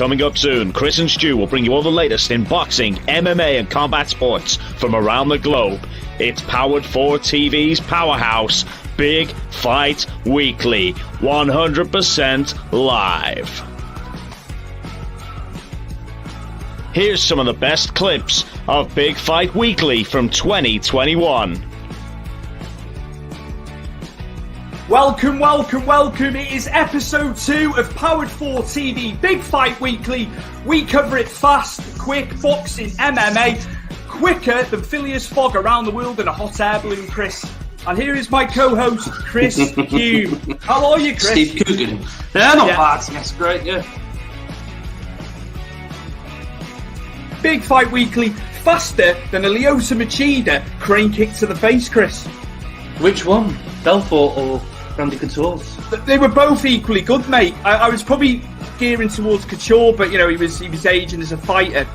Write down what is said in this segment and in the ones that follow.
Coming up soon, Chris and Stu will bring you all the latest in boxing, MMA and combat sports from around the globe. It's powered for TV's powerhouse, Big Fight Weekly, 100% live. Here's some of the best clips of Big Fight Weekly from 2021. Welcome, welcome, welcome. It is episode 2 of Powered 4 TV Big Fight Weekly. We cover it fast, quick, boxing, MMA, quicker than Phileas Fogg around the world in a hot air balloon, Chris. And here is my co-host, Chris Stu. How are you, Chris? Steve Coogan. Yeah, not bad. That's great, yeah. Big Fight Weekly, faster than a Lyoto Machida crane kick to the face, Chris. Which one? Belfort or Randy Couture's? They were both equally good, mate. I was probably gearing towards Couture, but you know he was aging as a fighter.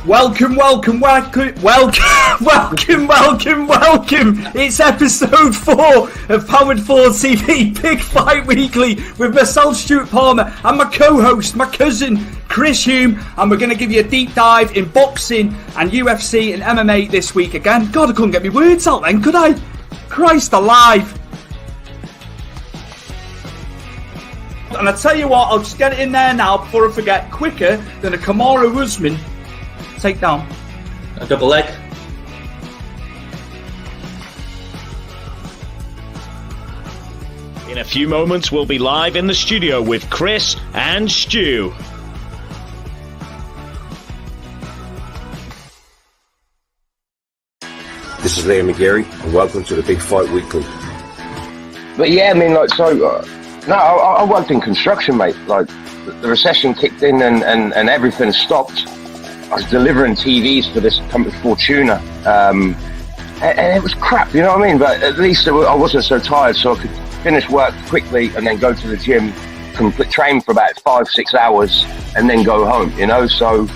Welcome. It's episode 4 of Powered 4 TV Big Fight Weekly with myself, Stuart Palmer, and my co-host, my cousin, Chris Hume, and we're going to give you a deep dive in boxing and UFC and MMA this week again. God, I couldn't get my words out then, could I? Christ alive. And I tell you what, I'll just get it in there now before I forget, quicker than a Kamaru Usman takedown. A double leg. In a few moments, we'll be live in the studio with Chris and Stu. This is Liam McGarry, and welcome to the Big Fight Weekly. But yeah, I mean, like, I worked in construction, mate. Like, the recession kicked in and everything stopped. I was delivering TVs for this company, Fortuna, and it was crap, you know what I mean? But at least I wasn't so tired, so I could finish work quickly and then go to the gym, train for about 5-6 hours, and then go home, you know? So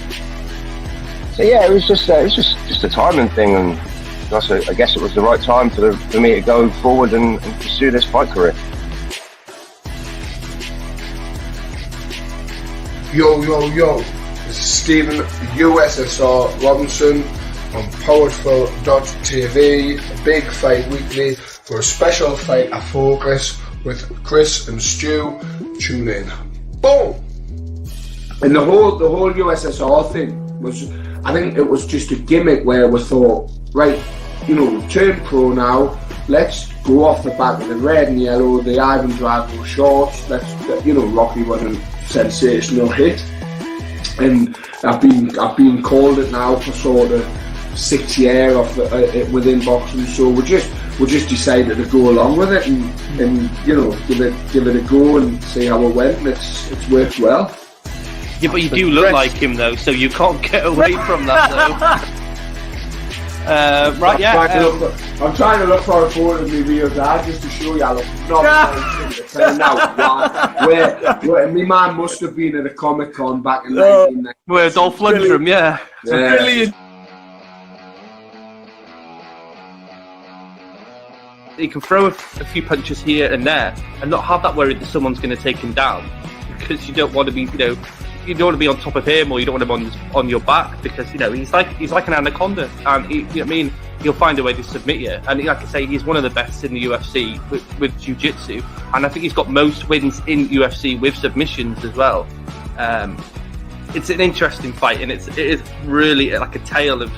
yeah, it was just a timing thing, and I guess it was the right time for me to go forward and pursue this fight career. Yo. This is Stephen USSR Robinson on Powered4.tv, Big Fight Weekly, for a special fight at Focus with Chris and Stu. Tune in. Boom! And the whole USSR thing was, I think it was just a gimmick where we thought, right, you know, turn pro now, let's go off the back of the red and yellow, the Ivan Drago shorts, Rocky wasn't sensational hit. And I've been called it now for sort of 6 years within boxing, so we just decided to go along with it and you know give it a go and see how it went. And it's worked well. Yeah, but you do look like him though, so you can't get away from that though. Right, yeah. I'm trying to look for a photo of me real dad just to show you I look where my man must have been at a Comic-Con back in 1990. Where Dolph Lundgren, yeah. Brilliant. He can throw a few punches here and there and not have that worry that someone's going to take him down, because you don't want to be, you don't want to be on top of him, or you don't want him on your back, because he's like an anaconda, and he'll find a way to submit you. And like I say, he's one of the best in the UFC with jiu-jitsu, and I think he's got most wins in UFC with submissions as well. It's an interesting fight, and it is really like a tale of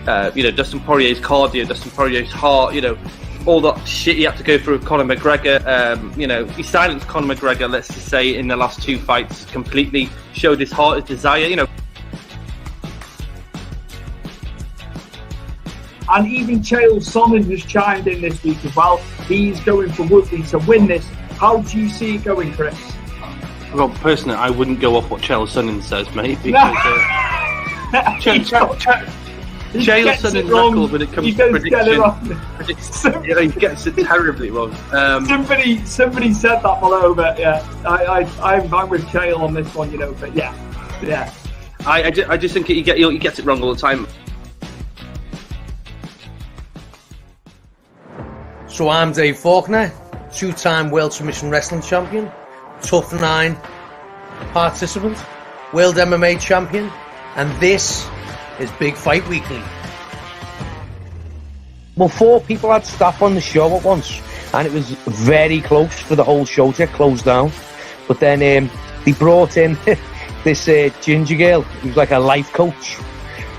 Dustin Poirier's cardio, Dustin Poirier's heart, all that shit he had to go through with Conor McGregor. He silenced Conor McGregor, let's just say, in the last 2 fights completely, showed his heart, his desire, And even Chael Sonnen has chimed in this week as well. He's going for Woodley to win this. How do you see it going, Chris? Well, personally, I wouldn't go off what Chael Sonnen says, mate, because Chael Sonnen's record when it comes to prediction, he gets it terribly wrong. Somebody said that below, but yeah, I'm with Chael on this one, but yeah. I just think he gets it wrong all the time. So I'm Dave Faulkner, 2-time World Submission Wrestling Champion, Tough 9 participant, World MMA Champion, and this is Big Fight Weekly. Well, 4 people had staff on the show at once, and it was very close for the whole show to get closed down. But then they brought in this ginger girl who was like a life coach,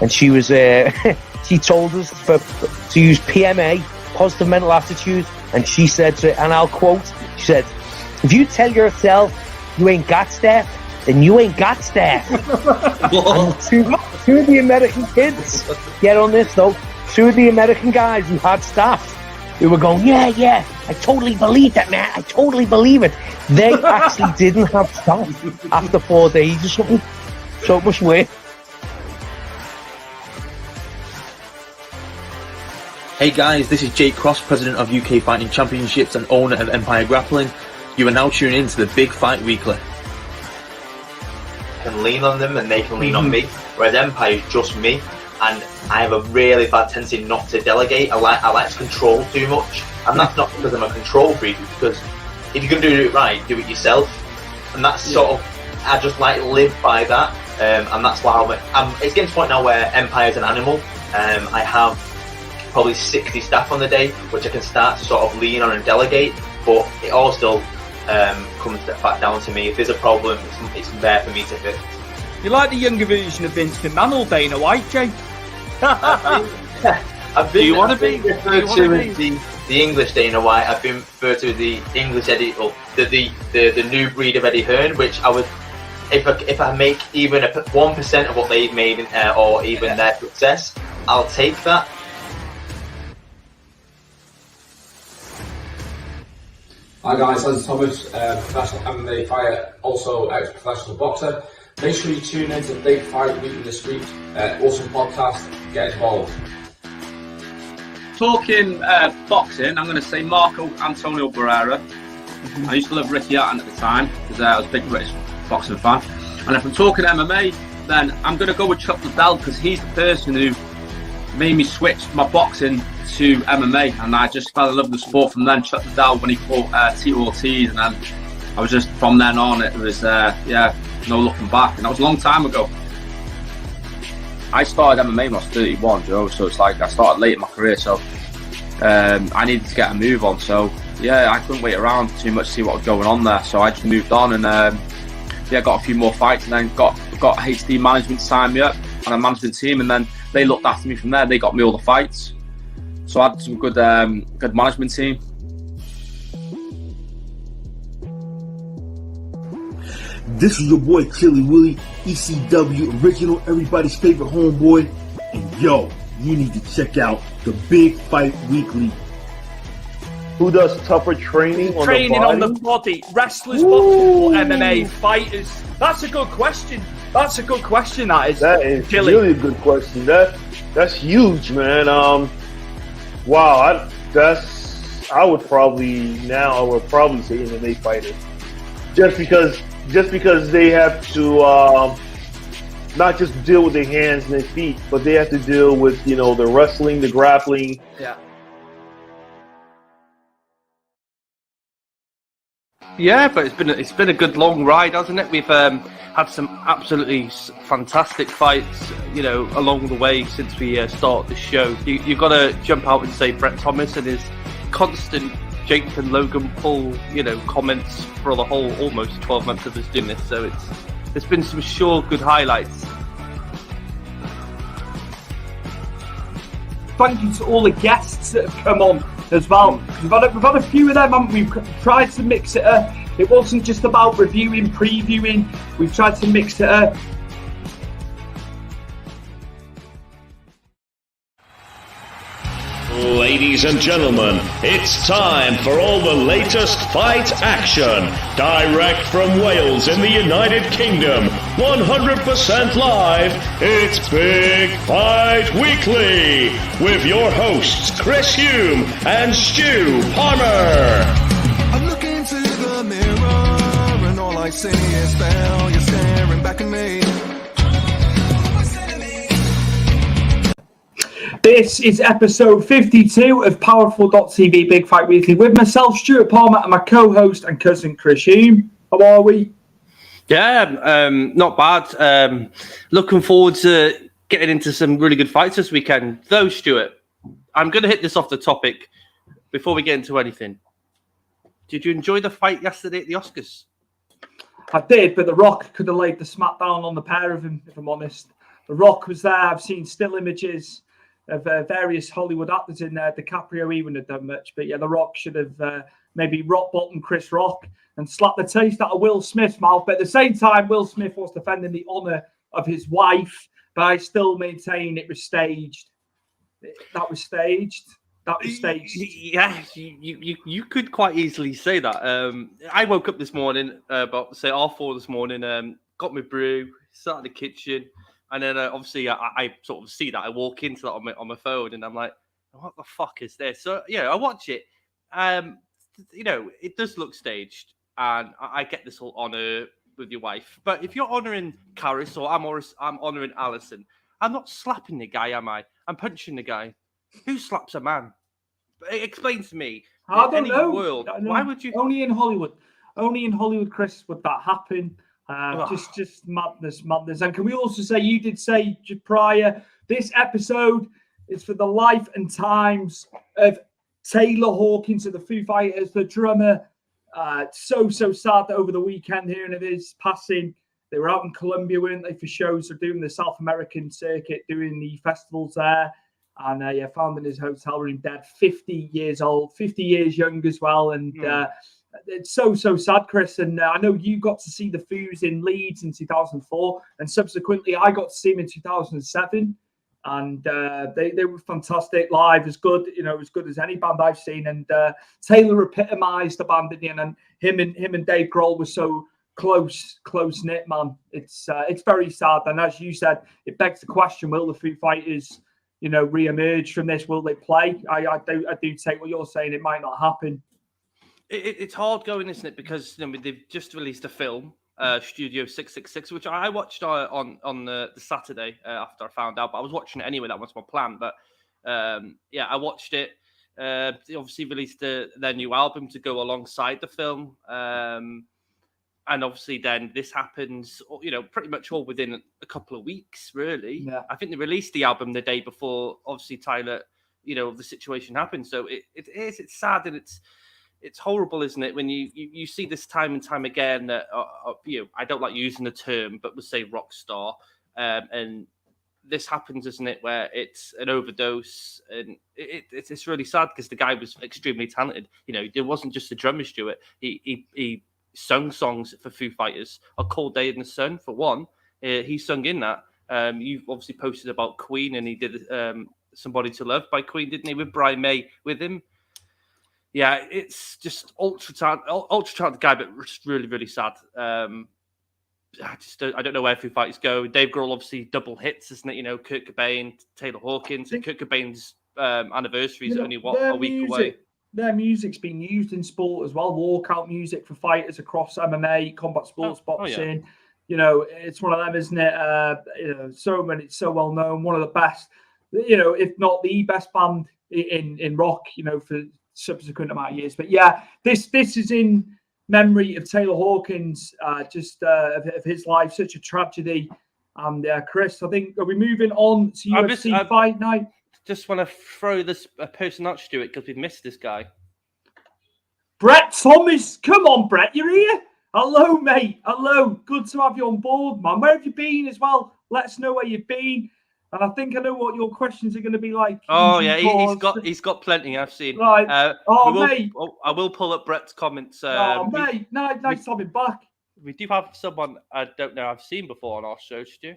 and she was she told us to use PMA, positive mental attitude, and she said and I'll quote, she said, "If you tell yourself you ain't got staff, then you ain't got staff." And two of the American kids, get on this though, 2 of the American guys who had staff, who were going, yeah, I totally believe that, man, I totally believe it. They actually didn't have staff after 4 days or something. So it must work. Hey guys, this is Jake Cross, president of UK Fighting Championships and owner of Empire Grappling. You are now tuning in to the Big Fight Weekly. I can lean on them and they can lean on me, whereas Empire is just me, and I have a really bad tendency not to delegate. I like to control too much, and that's not because I'm a control freak, it's because if you're going to do it right, do it yourself, and that's sort of, I just like live by that, and that's why it's getting to the point now where Empire is an animal. I have probably 60 staff on the day, which I can start to sort of lean on and delegate, but it all still comes back down to me. If there's a problem, it's there for me to fix. You're like the younger version of Vince McMahon or Dana White, Jay. Do you want to be referred to as the English Dana White? I've been referred to as the English Eddie, or the new breed of Eddie Hearn, which I would, if I make even 1% of what they've made, or even their success, I'll take that. Hi guys, this Thomas, professional MMA fighter, also ex-professional boxer. Make sure you tune in to Big Fight Weekly this week. Awesome podcast, get involved. Talking boxing, I'm going to say Marco Antonio Barrera. I used to love Ricky Hatton at the time because I was a big British boxing fan. And if I'm talking MMA, then I'm going to go with Chuck Liddell because he's the person who made me switch my boxing to MMA, and I just fell in love with the sport from then. Chuck Liddell when he fought Tito Ortiz, and then I was just, from then on, it was no looking back, and that was a long time ago. I started MMA when I was 31, Joe, so it's like I started late in my career, so I needed to get a move on. So yeah, I couldn't wait around too much to see what was going on there, so I just moved on, and got a few more fights, and then got HD management to sign me up on a management team, and then they looked after me from there. They got me all the fights, so I had some good management team. This is your boy Chili Willie, ECW original, everybody's favorite homeboy, and yo, you need to check out the Big Fight Weekly. Who does tougher training on the body? Wrestlers, boxers, or MMA fighters? That's a good question. That is. That is Chili. really a good question. That's huge, man. Wow, I would probably say MMA fighter, just because they have to not just deal with their hands and their feet, but they have to deal with the wrestling, the grappling. Yeah. Yeah, but it's been a good long ride, hasn't it? We've had some absolutely fantastic fights, along the way since we started the show. You've got to jump out and say Brett Thomas and his constant Jake and Logan Paul, comments for the whole almost 12 months of us doing this. So there's been some sure good highlights. Thank you to all the guests that have come on as well. We've had a few of them, haven't we? We've tried to mix it up. It wasn't just about reviewing, previewing. We've tried to mix it up. Ladies and gentlemen, it's time for all the latest fight action. Direct from Wales in the United Kingdom, 100% live, it's Big Fight Weekly with your hosts Chris Hume and Stu Palmer. I look into the mirror and all I see is failure staring back at me. This is episode 52 of Powerful.tv Big Fight Weekly with myself, Stuart Palmer, and my co-host and cousin Chris Hume. How are we? Yeah, not bad. Looking forward to getting into some really good fights this weekend. Though, Stuart, I'm going to hit this off the topic before we get into anything. Did you enjoy the fight yesterday at the Oscars? I did, but The Rock could have laid the smackdown on the pair of them, if I'm honest. The Rock was there. I've seen still images of various Hollywood actors in there. DiCaprio, he wouldn't have done much. But yeah, The Rock should have maybe rock bottom Chris Rock and slapped the taste out of Will Smith's mouth. But at the same time, Will Smith was defending the honour of his wife. But I still maintain it was staged. That was staged. That was staged. Yeah, you could quite easily say that. I woke up this morning about say 4:30 this morning. Got my brew, sat in the kitchen, and then obviously I sort of see that. I walk into that on my phone, and I'm like, "What the fuck is this?" So yeah, I watch it. It does look staged, and I get this whole honor with your wife. But if you're honoring Karis or I'm honoring Alison, I'm not slapping the guy, am I? I'm punching the guy. Who slaps a man? Explain to me. I don't know. World, why would you? Only in Hollywood. Only in Hollywood, Chris, would that happen. Just madness. And can we also say, you did say prior, this episode is for the life and times of Taylor Hawkins of the Foo Fighters, the drummer. So sad that over the weekend hearing of his passing. They were out in Colombia, weren't they, for shows? They're doing the South American circuit, doing the festivals there. And found in his hotel room dead, 50 years old, 50 years young as well. And it's so sad, Chris. And I know you got to see the Foos in Leeds in 2004. And subsequently, I got to see them in 2007. And they were fantastic live, as good, as good as any band I've seen. And Taylor epitomised the band in the end. And him and Dave Grohl were so close knit, man. It's very sad. And as you said, it begs the question: will the Foo Fighters, re-emerge from this? Will they play? I do take what you're saying. It might not happen. It's hard going, isn't it? Because they've just released a film, Studio 666, which I watched on the Saturday after I found out. But I was watching it anyway. That was my plan. But I watched it. They obviously released their new album to go alongside the film. And obviously then this happens, pretty much all within a couple of weeks, really. Yeah. I think they released the album the day before, obviously, Tyler, the situation happened. So it's sad and it's horrible, isn't it? When you see this time and time again that, I don't like using the term, but we'll say rock star. And this happens, isn't it, where it's an overdose. And it's really sad because the guy was extremely talented. There wasn't just a drummer, Stuart. He sung songs for Foo Fighters. A Cold Day in the Sun, for one. He sung in that. You've obviously posted about Queen, and he did Somebody to Love by Queen, didn't he, with Brian May with him? Yeah, it's just ultra talented guy, but just really, really sad. I don't know where Foo Fighters go. Dave Grohl, obviously, double hits, isn't it? Kurt Cobain, Taylor Hawkins, and Kurt Cobain's anniversary is only, a week away. Their music's been used in sport as well. Walkout music for fighters across MMA, combat sports, boxing. Yeah. It's one of them, isn't it? So well known. One of the best, if not the best band in rock, for subsequent amount of years. But yeah, this is in memory of Taylor Hawkins, of his life. Such a tragedy. And Chris, I think, are we moving on to UFC Fight Night? Just want to throw this person out, Stuart, because we've missed this guy. Brett Thomas. Come on, Brett, you're here. Hello, mate. Hello. Good to have you on board, man. Where have you been as well? Let us know where you've been. And I think I know what your questions are going to be like. Oh, yeah, he's got plenty, I've seen. Right. Mate. I will pull up Brett's comments. Mate. Nice to have him back. We do have someone I don't know I've seen before on our show, Stu.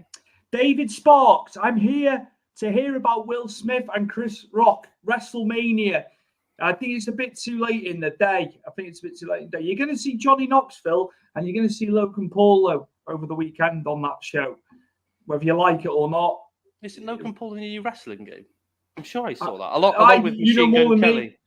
David Sparks. I'm here to hear about Will Smith and Chris Rock, WrestleMania. I think it's a bit too late in the day. You're going to see Johnny Knoxville and you're going to see Logan Paul over the weekend on that show, whether you like it or not. Is it Logan Paul in a new wrestling game? I'm sure I saw that. Along with Machine Gun Kelly.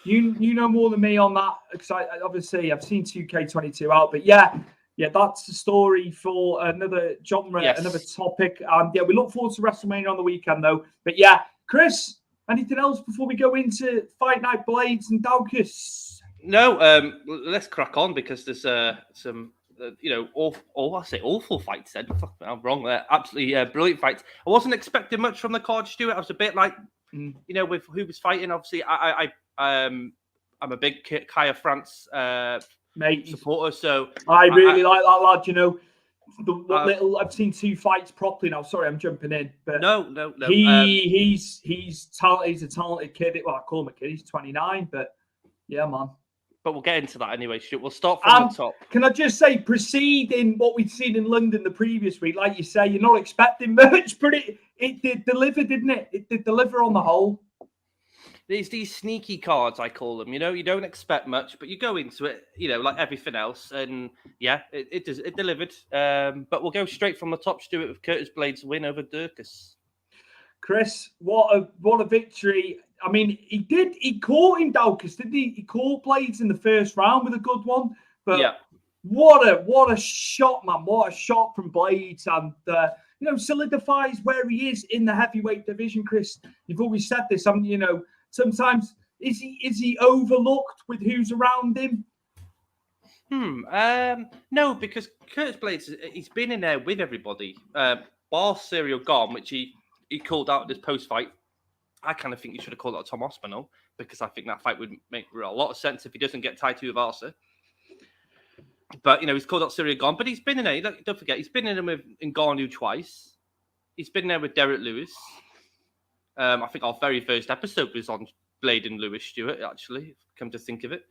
You know more than me on that, because obviously I've seen 2K22 out. But yeah, that's the story for another genre, another topic. We look forward to WrestleMania on the weekend, though. But yeah, Chris, anything else before we go into Fight Night Blaydes and Daukus? No, let's crack on because there's some awful fights. Then I'm wrong there. Absolutely brilliant fights. I wasn't expecting much from the card, Stuart. I was a bit like, with who was fighting. Obviously, I'm a big Kaya France supporter, so I really like that lad. Little I've seen 2 fights properly now. Sorry, I'm jumping in, but no. He's talented. He's a talented kid. Well, I call him a kid. He's 29, but yeah, man. But we'll get into that anyway. We'll start from the top. Can I just say, preceding what we'd seen in London the previous week, like you say, you're not expecting much, but it did deliver, didn't it? It did deliver on the whole. There's these sneaky cards, I call them. You don't expect much, but you go into it, like everything else, and yeah, it delivered. But we'll go straight from the top, Stuart, with Curtis Blaydes' win over Daukus. Chris, what a victory! I mean, he caught him, Daukus, didn't he? He caught Blaydes in the first round with a good one, but yeah. What a shot, man! What a shot from Blaydes, and solidifies where he is in the heavyweight division. Chris, you've always said this. Sometimes is he overlooked with who's around him? No, because Curtis Blaydes, he's been in there with everybody. Bar Serial Gone, which he called out this post-fight. I kind of think you should have called out Tom Aspinall, because I think that fight would make a lot of sense if he doesn't get Tai Tuivasa. But he's called out Serial Gone, but he's been in there. Don't forget, he's been in there with Ngannou twice. He's been there with Derek Lewis. I think our very first episode was on Blade and Lewis, Stuart, actually, come to think of it.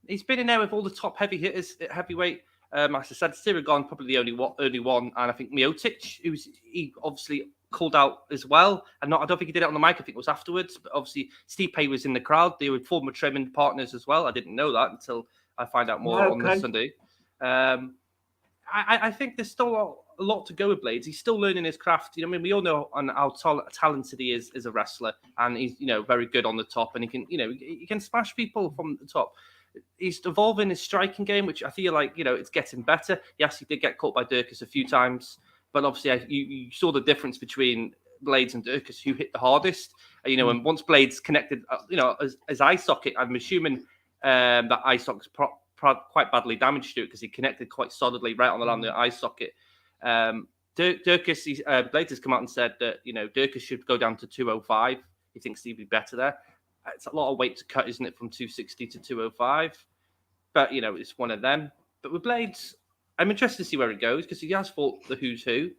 He's been in there with all the top heavy hitters at heavyweight. As I said, Sirigan probably the only one. And I think Miocic, he obviously called out as well. And I don't think he did it on the mic. I think it was afterwards. But obviously, Stipe was in the crowd. They were former training partners as well. I didn't know that until I find out more on this Sunday. I think there's still a lot to go with Blaydes. He's still learning his craft. We all know how talented he is as a wrestler, and he's very good on the top, and he can smash people from the top. He's evolving his striking game, which I feel like it's getting better. Yes, he did get caught by Daukus a few times, but obviously you saw the difference between Blaydes and Daukus, who hit the hardest. And once Blaydes connected, his eye socket, I'm assuming that eye socket's quite badly damaged to it because he connected quite solidly right on the line of the eye socket. Daukus, Blaydes has come out and said that Daukus should go down to 205. He thinks he'd be better there. It's a lot of weight to cut, isn't it, from 260 to 205? But it's one of them. But with Blaydes, I'm interested to see where it goes because he has fought the who's who.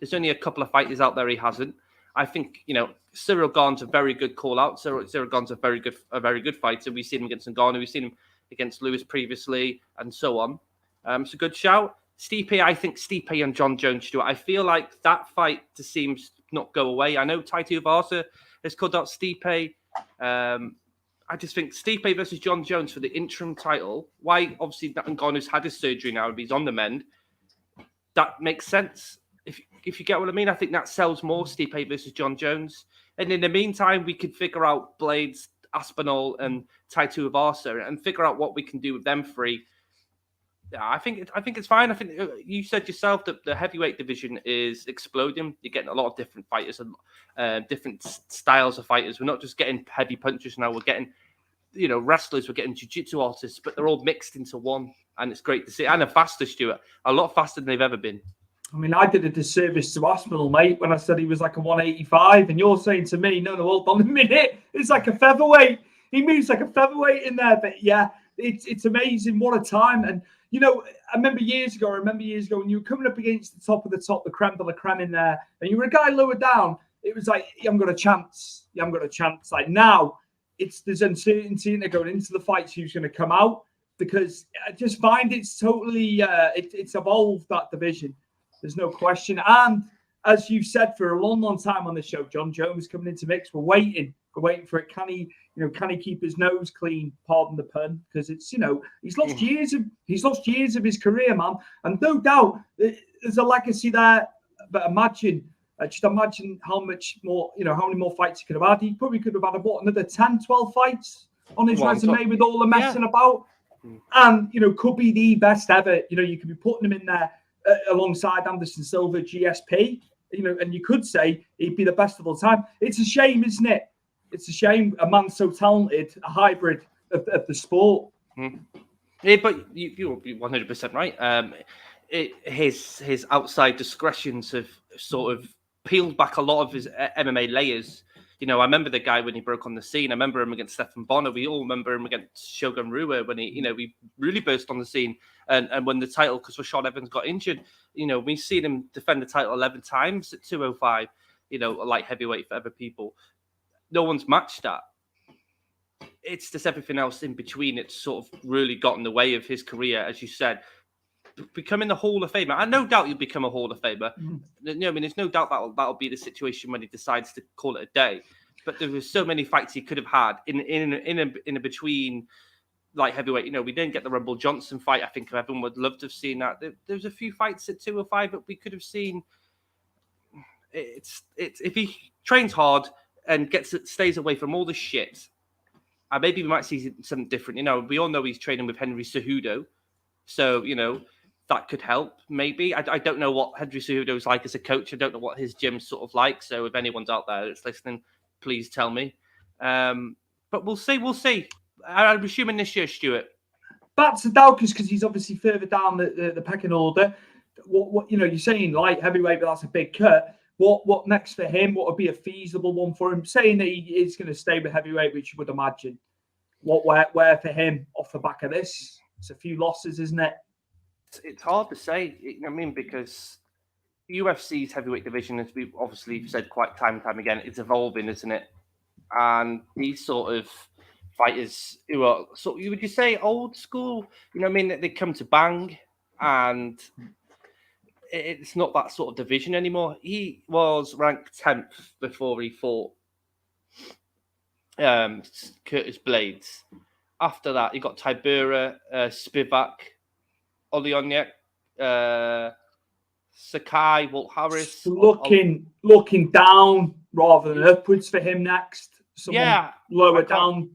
There's only a couple of fighters out there he hasn't. I think Cyril Gane's a very good call out. Cyril Gane's a very good fighter. We've seen him against Ngannou. We've seen him against Lewis previously, and so on. It's a good shout. Stipe, I think Stipe and John Jones, Stuart. I feel like that fight just seems to not go away. I know Tai Tuivasa has called out Stipe. I just think Stipe versus John Jones for the interim title. Why? Obviously, Ngannou's had his surgery now and he's on the mend. That makes sense. If you get what I mean, I think that sells more, Stipe versus John Jones. And in the meantime, we could figure out Blaydes, Aspinall, and Tai Tuivasa and figure out what we can do with them three. Yeah, I think it's fine. I think you said yourself that the heavyweight division is exploding. You're getting a lot of different fighters and different styles of fighters. We're not just getting heavy punchers now. We're getting, wrestlers. We're getting jiu-jitsu artists, but they're all mixed into one, and it's great to see. And they're faster, Stuart. A lot faster than they've ever been. I mean, I did a disservice to Aspinall, mate, when I said he was like a 185, and you're saying to me, no, hold on a minute, it's like a featherweight. He moves like a featherweight in there, but yeah, it's amazing. What a time. And I remember years ago when you were coming up against the creme de la creme in there, and you were a guy lower down, it was like, you haven't got a chance. Like now, there's uncertainty and they're going into the fights who's going to come out, because I just find it's totally, it's evolved, that division. There's no question. And as you've said for a long, long time on the show, John Jones coming into mix. We're waiting for it. Can he keep his nose clean? Pardon the pun, because it's he's lost years of his career, man, and no doubt there's a legacy there. But imagine how much more, how many more fights he could have had. He probably could have had another 10, 12 fights on his resume with all the messing about, and could be the best ever. You could be putting him in there alongside Anderson Silva, GSP. And you could say he'd be the best of all time. It's a shame, isn't it? It's a shame a man so talented, a hybrid of the sport. Yeah, but you're 100% right. His outside discretions have sort of peeled back a lot of his MMA layers. You know, I remember the guy when he broke on the scene. I remember him against Stephan Bonner. We all remember him against Shogun Rua when he really burst on the scene and won the title because Rashad Evans got injured. You know, we've seen him defend the title 11 times at 205. You know, a light heavyweight for other people. No one's matched that. It's just everything else in between. It's sort of really got in the way of his career, as you said. Becoming the Hall of Famer, and no doubt he'll become a Hall of Famer. No, I mean, there's no doubt that'll be the situation when he decides to call it a day. But there were so many fights he could have had in a between light heavyweight. You know, we didn't get the Rumble Johnson fight. I think everyone would love to have seen that. There's a few fights at 205 that we could have seen. It's if he trains hard and stays away from all the shit. Maybe we might see something different. You know, we all know he's training with Henry Cejudo. So, you know, that could help, maybe. I don't know what Henry Cejudo is like as a coach. I don't know what his gym's sort of like. So if anyone's out there that's listening, please tell me. But we'll see. I'm assuming this year, Stuart. Back to Daukus, because he's obviously further down the pecking order. What you know, you're saying light heavyweight, but that's a big cut. What next for him? What would be a feasible one for him? Saying that he is going to stay with heavyweight, which you would imagine. Where for him off the back of this? It's a few losses, isn't it? It's hard to say. I mean, because UFC's heavyweight division, as we've obviously said quite time and time again, it's evolving, isn't it? And these sort of fighters who are would you say old school? You know what I mean? They come to bang, and it's not that sort of division anymore. He was ranked 10th before he fought Curtis Blaydes. After that, you got Tybura, Spivak, Oleoniuk, Sakai, Walt Harris. Looking down rather than upwards for him next. Someone lower down.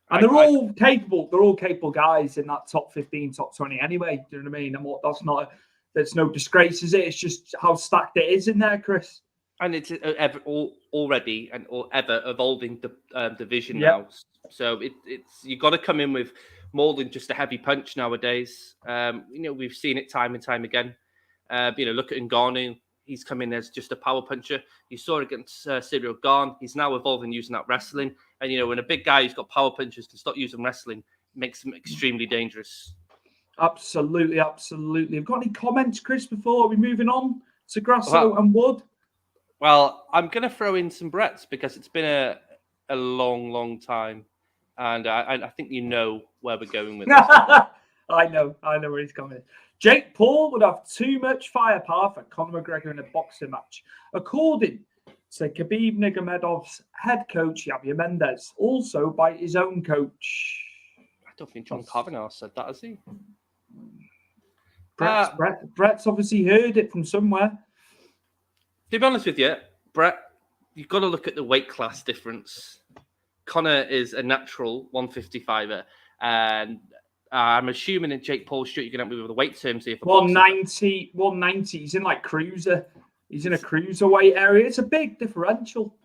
And they're all capable. They're all capable guys in that top 15, top 20 anyway. Do you know what I mean? And that's no disgrace, is it? It's just how stacked it is in there, Chris. And it's already and ever evolving division now. So it's you got to come in with more than just a heavy punch nowadays. You know, we've seen it time and time again. You know, look at Ngannou. He's come in as just a power puncher. You saw it against Cyril Gane. He's now evolving using that wrestling. And, you know, when a big guy who's got power punches can stop using wrestling, it makes him extremely dangerous. Absolutely. Have got any comments, Chris, before we moving on to Grasso and Wood? Well, I'm going to throw in some Brett's because it's been a long time. And I think you know where we're going with this. I know where he's coming. Jake Paul would have too much firepower for Conor McGregor in a boxing match, according to Khabib Nurmagomedov's head coach, Javier Mendez, also by his own coach. I don't think John Kavanagh said that, has he? Brett's obviously heard it from somewhere. To be honest with you, Brett, you've got to look at the weight class difference. Conor is a natural 155er, and I'm assuming in Jake Paul's shoot, you're going to have with the weight terms here. 190. He's in like cruiser. He's in a cruiserweight area. It's a big differential.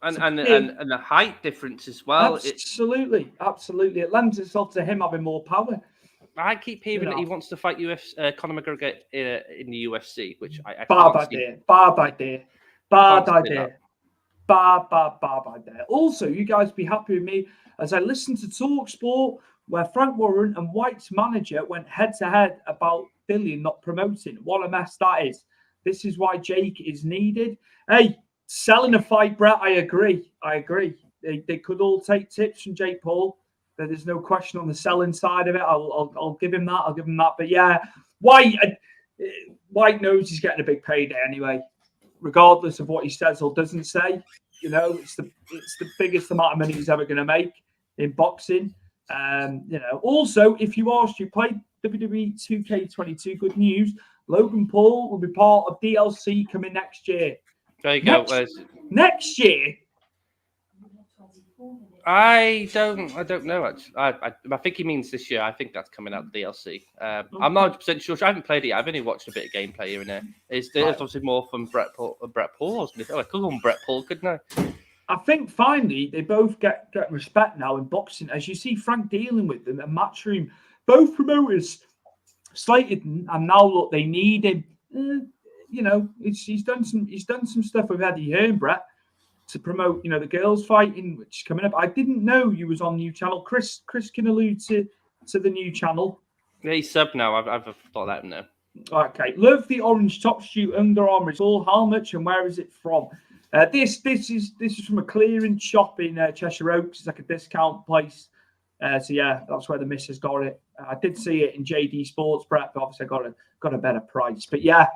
And the height difference as well. Absolutely. It lends itself to him having more power. I keep hearing that he wants to fight Conor McGregor in the UFC, which I Bad idea. Also, you guys be happy with me as I listen to TalkSport, where Frank Warren and White's manager went head-to-head about Dillian not promoting. What a mess that is. This is why Jake is needed. Hey, selling a fight, Brett, I agree. They could all take tips from Jake Paul. There's no question on the selling side of it. I'll give him that. But yeah, White knows he's getting a big payday anyway, regardless of what he says or doesn't say. You know, it's the biggest amount of money he's ever going to make in boxing. You know, also, if you asked, you played WWE 2K22, good news. Logan Paul will be part of DLC coming next year. There you go. Next year? I don't know. Actually, I think he means this year. I think that's coming out DLC. I'm not 100% sure. I haven't played it yet. I've only watched a bit of gameplay here and there. There's obviously more from Brett Paul. I could call him Brett Paul, couldn't I? I think finally they both get respect now in boxing. As you see Frank dealing with them at Matchroom, both promoters slated him, and now look, they need him. He's done some stuff with Eddie Hearn, Brett, to promote, the girls fighting, which is coming up. I didn't know you was on new channel. Chris can allude to the new channel. Yeah, he's sub now. I've thought that now. Okay, love the orange top shoe Under Armour. It's all how much and where is it from? This is from a clearance shop in Cheshire Oaks. It's like a discount place. So yeah, that's where the missus got it. I did see it in JD Sports, Brett, but obviously I got a better price. But yeah,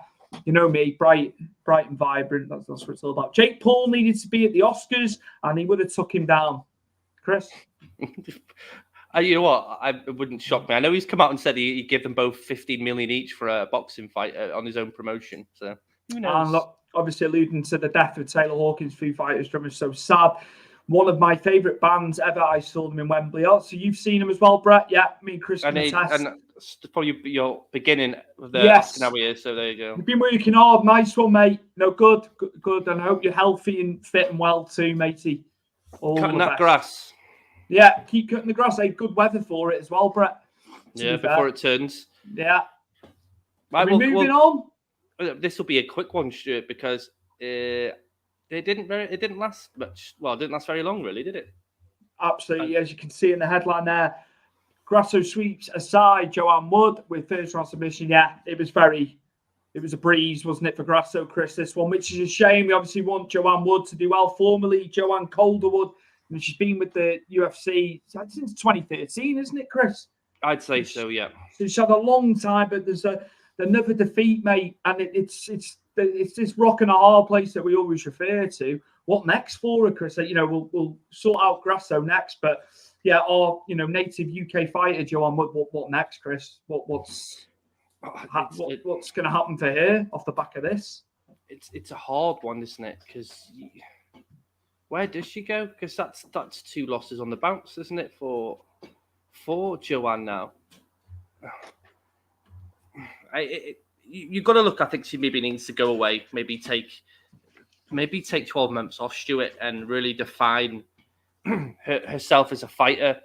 you know me, bright and vibrant. That's what it's all about. Jake Paul needed to be at the Oscars, and he would have took him down. Chris? You know what? It wouldn't shock me. I know he's come out and said he'd give them both 15 million each for a boxing fight on his own promotion. So who knows? And look, obviously alluding to the death of Taylor Hawkins, Foo Fighters drummer, so sad. One of my favourite bands ever. I saw them in Wembley. Oh, so you've seen them as well, Brett? Yeah, me and Chris can attest. And it's probably your beginning of the asking how he is. So there you go. You've been working hard. Nice one, mate. No, good. And I hope you're healthy and fit and well too, matey. Cutting that grass. Yeah, keep cutting the grass. Good weather for it as well, Brett. Yeah, before it turns. Yeah. Right, moving on. This will be a quick one, Stuart, because it didn't last much. Well, it didn't last very long, really, did it? Absolutely. As you can see in the headline there, Grasso sweeps aside Joanne Wood with first round submission. Yeah, it was a breeze, wasn't it, for Grasso, Chris, this one, which is a shame. We obviously want Joanne Wood to do well. Formerly Joanne Calderwood. And she's been with the UFC since 2013, isn't it, Chris? I'd say so, yeah. So she's had a long time, but there's another defeat, mate, and it's this rock and a hard place that we always refer to. What next for her, Chris? We'll sort out Grasso next, but yeah, our native UK fighter Joanne Wood. What next, Chris? What's going to happen for her off the back of this? It's a hard one, isn't it? Because where does she go? Because that's 2 losses on the bounce, isn't it, for Joanne now? You've got to look. I think she maybe needs to go away. Maybe take 12 months off, Stuart, and really define herself as a fighter.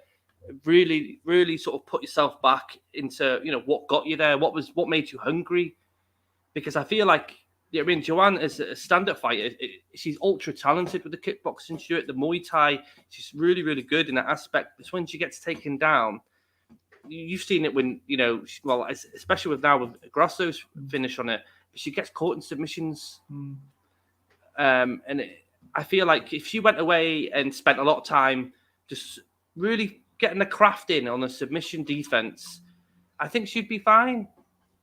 Really, really sort of put yourself back into what got you there. What made you hungry? Because I feel like. Yeah, I mean, Joanne is a stand-up fighter. She's ultra talented with the kickboxing, Stuart. The Muay Thai, she's really, really good in that aspect. But when she gets taken down, you've seen it when, especially with Grasso's finish on it, she gets caught in submissions. I feel like if she went away and spent a lot of time just really getting the craft in on the submission defense, I think she'd be fine.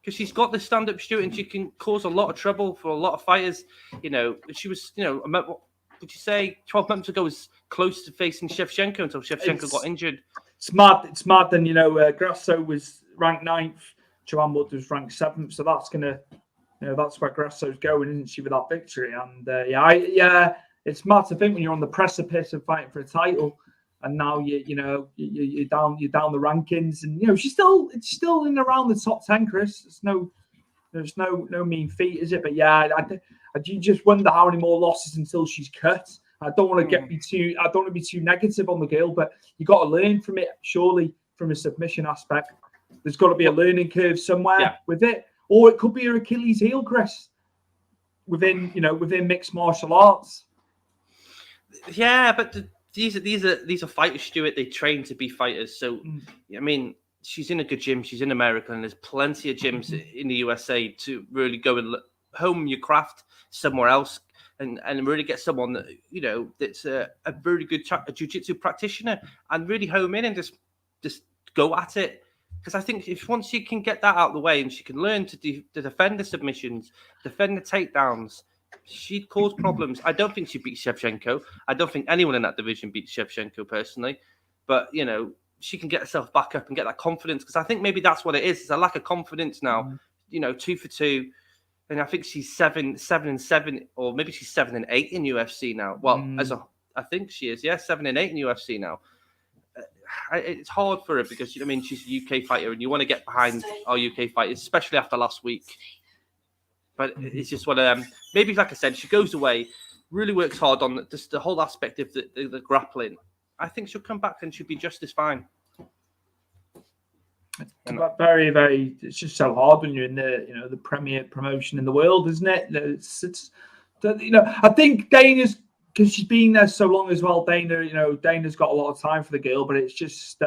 Because she's got the stand-up Stuart and she can cause a lot of trouble for a lot of fighters. She was, would you say 12 months ago was close to facing Shevchenko until Shevchenko got injured. It's mad. And, Grasso was ranked 9th. Joanne Wood was ranked 7th. So that's going to, that's where Grasso's going, isn't she, with that victory? And, it's mad to think when you're on the precipice of fighting for a title. And now you're down the rankings, and she's still in around the top 10, Chris. There's no mean feat, is it? But yeah, I do just wonder how many more losses until she's cut. I don't want to be too negative on the girl, but you got to learn from it. Surely, from a submission aspect, there's got to be a learning curve somewhere with it, or it could be her Achilles heel, Chris. Within mixed martial arts. Yeah, but. These are fighters, Stuart. They train to be fighters. So, I mean, she's in a good gym. She's in America, and there's plenty of gyms in the USA to really go and hone your craft somewhere else, and really get someone that that's a very good jiu-jitsu practitioner, and really home in and just go at it. Because I think once she can get that out of the way and she can learn to defend the submissions, defend the takedowns. She'd cause problems. I don't think she beat Shevchenko. I don't think anyone in that division beat Shevchenko personally. But, she can get herself back up and get that confidence. Because I think maybe that's what it is. It's a lack of confidence now. 2 for 2. And I think she's 7-7, or maybe she's 7-8 in UFC now. Well, I think she is. Yeah, 7-8 in UFC now. It's hard for her because, she's a UK fighter and you want to get behind our UK fighters, especially after last week. But it's just one of them. Maybe, like I said, she goes away, really works hard on just the whole aspect of the grappling. I think she'll come back and she'll be just as fine. Very, very. It's just so hard when you're in the premier promotion in the world, isn't it? I think Dana's, because she's been there so long as well. Dana's got a lot of time for the girl, but it's just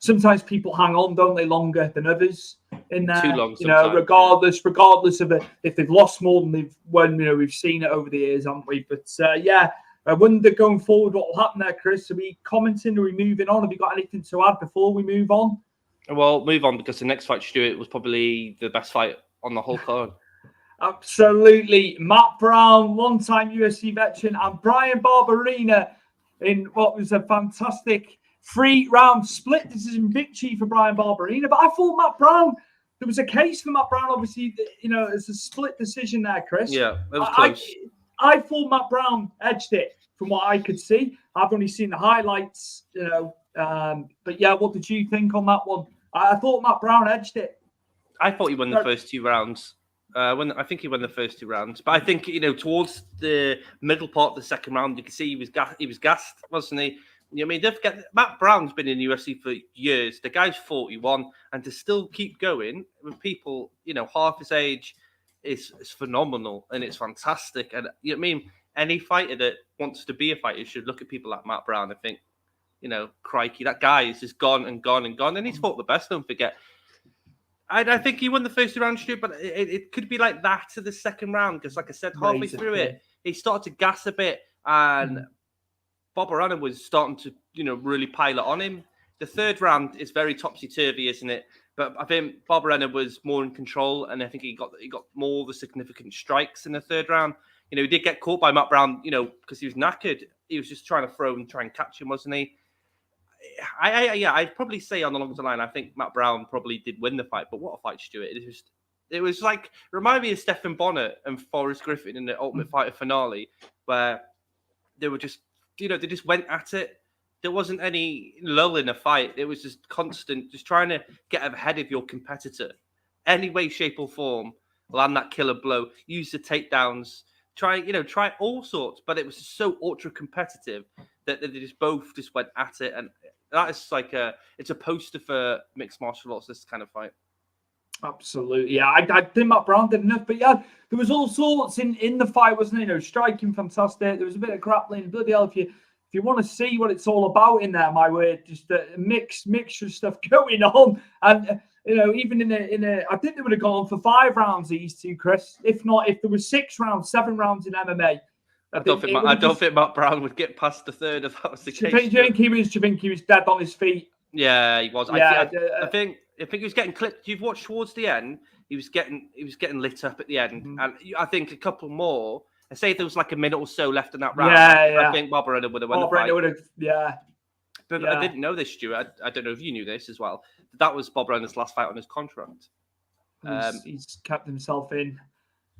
sometimes people hang on, don't they, longer than others in there. Too long, regardless of it, if they've lost more than they've won. We've seen it over the years, haven't we? But I wonder going forward what will happen there, Chris. Are we commenting? Are we moving on? Have you got anything to add before we move on? Well, move on, because the next fight, Stuart, was probably the best fight on the whole card. Absolutely. Matt Brown, long-time UFC veteran, and Brian Barberina in what was a fantastic 3-round split decision victory for Brian Barberina. But I thought Matt Brown, there was a case for Matt Brown, obviously, it's a split decision there, Chris. Yeah, it was close. I thought Matt Brown edged it from what I could see. I've only seen the highlights, but yeah, what did you think on that one? I thought Matt Brown edged it. I thought he won the first 2 rounds. I think he won the first 2 rounds, but I think towards the middle part of the second round, you can see he was gassed, wasn't he? Don't forget, Matt Brown's been in the UFC for years. The guy's 41, and to still keep going with people half his age is phenomenal, and it's fantastic. And any fighter that wants to be a fighter should look at people like Matt Brown and think, crikey, that guy is just gone and gone and gone, and he's fought the best. Don't forget. I think he won the first 2 rounds, but it could be like that to the second round, because, like I said, halfway through it, he started to gas a bit, and Barberina was starting to, really pile it on him. The third round is very topsy-turvy, isn't it? But I think Barberina was more in control, and I think he got more of the significant strikes in the third round. He did get caught by Matt Brown, because he was knackered. He was just trying to throw and try and catch him, wasn't he? I'd probably say on the longer line, I think Matt Brown probably did win the fight, but what a fight, Stuart. It was like, remind me of Stephen Bonner and Forrest Griffin in the Ultimate Fighter finale, where they were just, they just went at it. There wasn't any lull in the fight. It was just constant, just trying to get ahead of your competitor. Any way, shape or form, land that killer blow, use the takedowns, try all sorts, but it was so ultra competitive that they both went at it, and that is it's a poster for mixed martial arts, this kind of fight. Absolutely, yeah. I think Matt Brown did enough, but yeah, there was all sorts in the fight, wasn't it? Striking fantastic. There was a bit of grappling. Bloody hell, if you want to see what it's all about in there, my word, just a mixture of stuff going on, and even in a, I think they would have gone on for 5 rounds, these two, Chris. If there was 6 rounds, 7 rounds in MMA. I don't think Matt Brown would get past the third if that was the case. Do you think he was dead on his feet? Yeah, he was. Yeah, I think he was getting clipped. You've watched towards the end. He was getting lit up at the end, and I think a couple more. I say if there was like a minute or so left in that round. I think Barberina would have won the fight. But I didn't know this, Stuart. I don't know if you knew this as well. That was Barberina's last fight on his contract. He's kept himself in.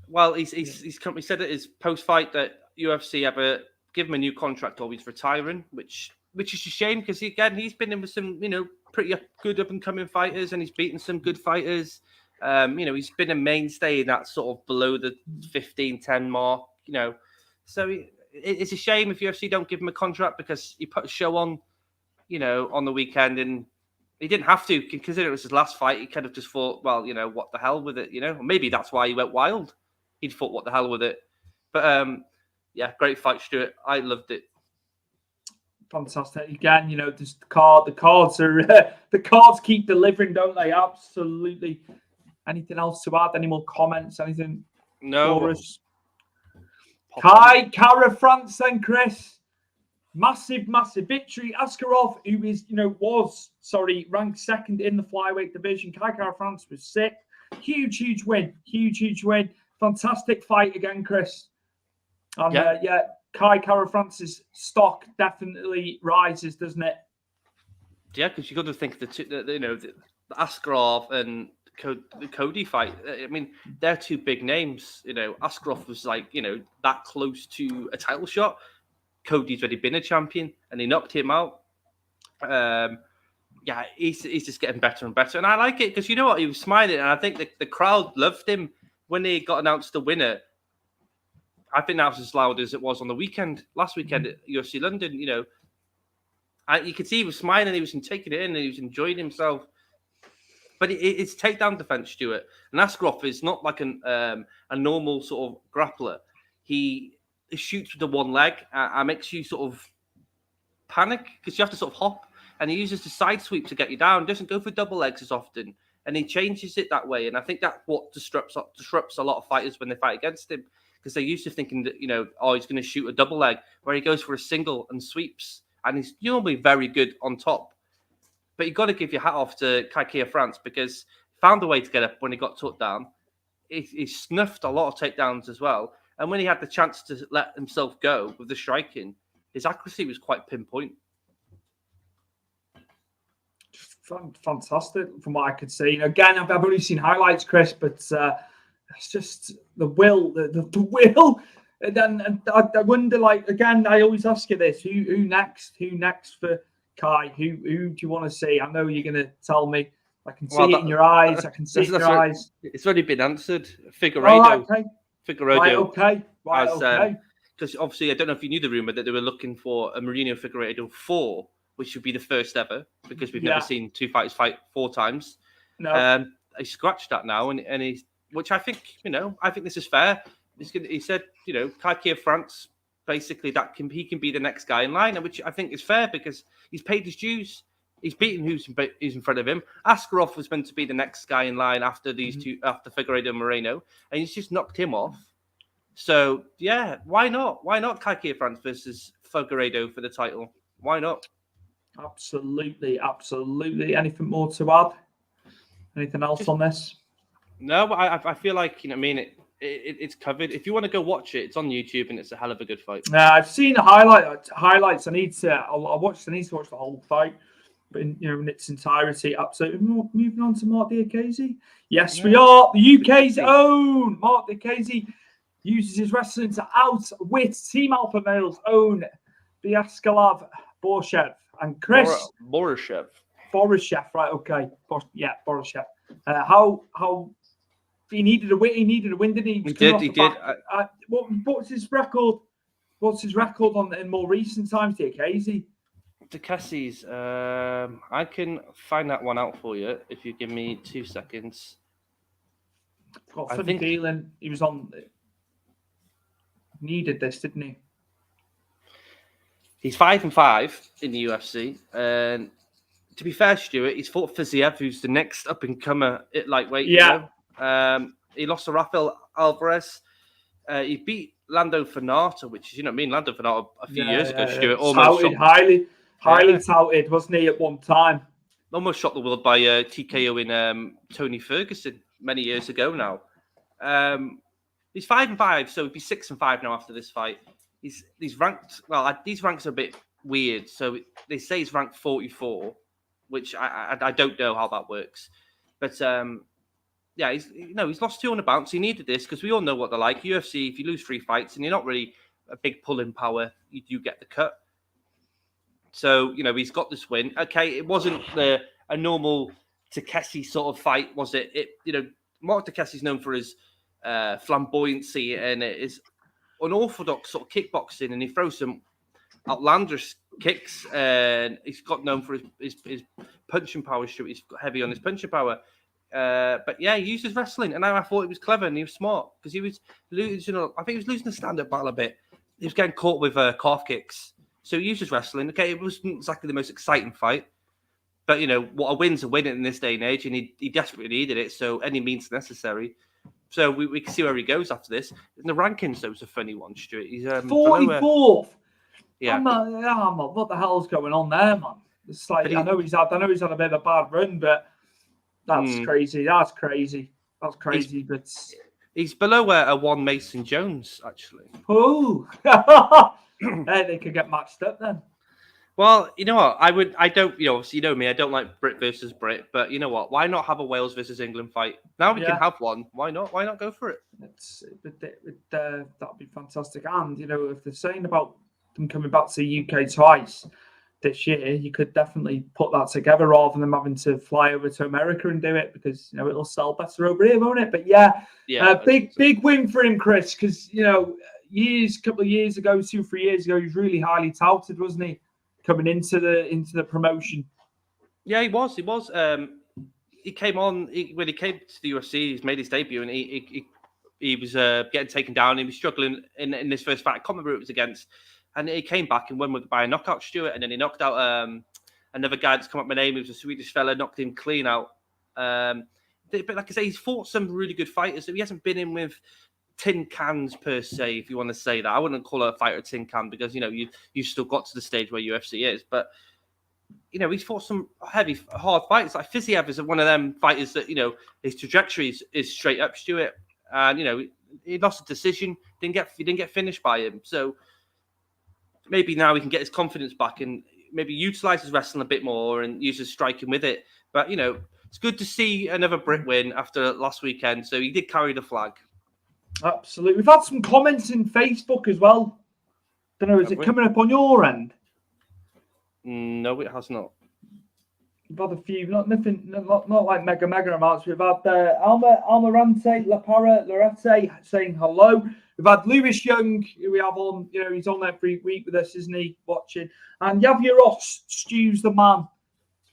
Well, he said at his post-fight that UFC ever give him a new contract or he's retiring, which is a shame, because he's been in with some pretty good up and coming fighters, and he's beaten some good fighters. He's been a mainstay in that sort of below the 15-10 mark. So it's a shame if UFC don't give him a contract, because he put a show on, on the weekend, and he didn't have to consider it was his last fight. He kind of just thought, well, what the hell with it, Or maybe that's why he went wild. He'd thought, what the hell with it. But yeah, great fight, Stuart. I loved it. Fantastic. Again, just the cards are the cards keep delivering, don't they? Absolutely. Anything else to add? Any more comments? Anything? No. For us? Kara France then, Chris. Massive victory. Askarov, who is, was ranked second in the flyweight division. Kara France was sick. Huge win. Huge win. Fantastic fight again, Chris. And Kara France's stock definitely rises, doesn't it? Yeah, because you got to think the Askarov and the Cody fight. I mean, they're 2 big names. Askarov was that close to a title shot. Cody's already been a champion, and he knocked him out. He's just getting better and better, and I like it because he was smiling, and I think the crowd loved him when he got announced the winner. I think that was as loud as it was on the last weekend at UFC London. You could see he was smiling, he was taking it in, and he was enjoying himself. But it's takedown defense, Stuart. And Askarov is not like a normal sort of grappler. He shoots with the one leg and makes you sort of panic because you have to sort of hop. And he uses the side sweep to get you down. Doesn't go for double legs as often. And he changes it that way. And I think that's what disrupts a lot of fighters when they fight against him. Because they're used to thinking that, he's going to shoot a double leg, where he goes for a single and sweeps. And he's normally very good on top. But you've got to give your hat off to Kiko of France, because he found a way to get up when he got took down. He snuffed a lot of takedowns as well. And when he had the chance to let himself go with the striking, his accuracy was quite pinpoint. Fantastic from what I could see. Again, I've only seen highlights, Chris, but it's just the will, the will. And I wonder, again, I always ask you this: who next? Who next for Kai? Who do you want to see? I know you're going to tell me. I can see it in your eyes. I can see it in your eyes. It's already been answered. Figueiredo. Right, okay. Figueiredo. Right, okay. Because obviously, I don't know if you knew the rumor that they were looking for a Mourinho Figueiredo 4, which would be the first ever, because we've never seen two fighters fight 4 times. No. He scratched that now, and he's, which I think, I think this is fair. He said, Kiko of France, basically he can be the next guy in line, which I think is fair because he's paid his dues. He's beaten who's in front of him. Askarov was meant to be the next guy in line after these two, after Figueiredo and Moreno, and he's just knocked him off. So yeah, why not? Why not Kiko of France versus Figueiredo for the title? Why not? Absolutely. Anything more to add? Anything else on this? No, I feel like it's covered. If you want to go watch it, it's on YouTube, and it's a hell of a good fight. I've seen the highlights. I need to watch the whole fight, but in its entirety. Absolutely. Moving on to Mark Diakiese. Yes, we are. The UK's own Mark Diakiese uses his wrestling to outwit Team Alpha Male's own Vyacheslav Borshev and Chris Borishev. Right? Okay. Borishev. How he needed a win. He needed a win, didn't he? He did. What's his record? What's his record in more recent times, Diakiese? Diakiese's. I can find that one out for you if you give me 2 seconds. Got a funny feeling he was on. Needed this, didn't he? He's 5-5 in the UFC, and to be fair, Stuart, he's fought Fiziev, who's the next up and comer at lightweight. Yeah. He lost to Rafael Alvarez. He beat Lando Fernata, which is Lando Fernata a few years ago. Stuart almost touted, highly touted, wasn't he, at one time? Almost shot the world by TKO in Tony Ferguson many years ago now. He's 5-5, so he'd be 6-5 now after this fight. He's ranked. Well, these ranks are a bit weird. So they say he's ranked 44, which I don't know how that works. But he's lost 200 pounds. He needed this because we all know what they're like. UFC, if you lose 3 fights and you're not really a big pulling power, you do get the cut. So he's got this win. Okay, it wasn't a normal Diakiese sort of fight, was it? Mark Diakiese is known for his flamboyancy and his unorthodox sort of kickboxing, and he throws some outlandish kicks, and he's got known for his punching power. He's heavy on his punching power. But yeah, he used his wrestling, and I thought he was clever and he was smart because he was losing. I think he was losing the stand-up battle a bit. He was getting caught with calf kicks, so he used his wrestling. Okay, it wasn't exactly the most exciting fight, but what a win's a win in this day and age, and he desperately needed it. So any means necessary. So we can see where he goes after this. In the rankings, though, it's a funny one, Stuart. He's 44th. Yeah. What the hell's going on there, man? It's like I know he's had a bit of a bad run, but that's crazy. That's crazy. But he's below a one Mason Jones, actually. Oh, they could get matched up then. Well, you know what? I don't, obviously, you know me, I don't like Brit versus Brit, but you know what? Why not have a Wales versus England fight? Now we can have one. Why not? Why not go for it? That'd be fantastic. And, if they're saying about them coming back to the UK twice this year, you could definitely put that together rather than them having to fly over to America and do it because, it'll sell better over here, won't it? But big win for him, Chris, because, couple of years ago, 2-3 years ago, he was really highly touted, wasn't he? Coming into the promotion. Yeah, he was. he came on when he came to the UFC. He's made his debut, and he was getting taken down. He was struggling in his first fight. I can't remember who it was against, and he came back and won by a knockout, Stuart. And then he knocked out another guy that's come up with my name. He was a Swedish fella, knocked him clean out. But like I say, he's fought some really good fighters. So he hasn't been in with tin cans per se, if you want to say that. I wouldn't call a fighter a tin can because you've still got to the stage where UFC is, but he's fought some heavy, hard fights. Like Fiziev is one of them fighters that his trajectory is straight up, Stuart, and he lost a decision, didn't get finished by him. So maybe now he can get his confidence back and maybe utilize his wrestling a bit more and use his striking with it. But it's good to see another Brit win after last weekend. So he did carry the flag. Absolutely. We've had some comments in Facebook as well. Don't know, is it coming up on your end? No, it has not. We've had a few, not like mega amounts. We've had Almirante, La Parra, Lorette saying hello. We've had Lewis Young, who we have on, he's on every week with us, isn't he, watching. And Javier Ross, Stu's the man.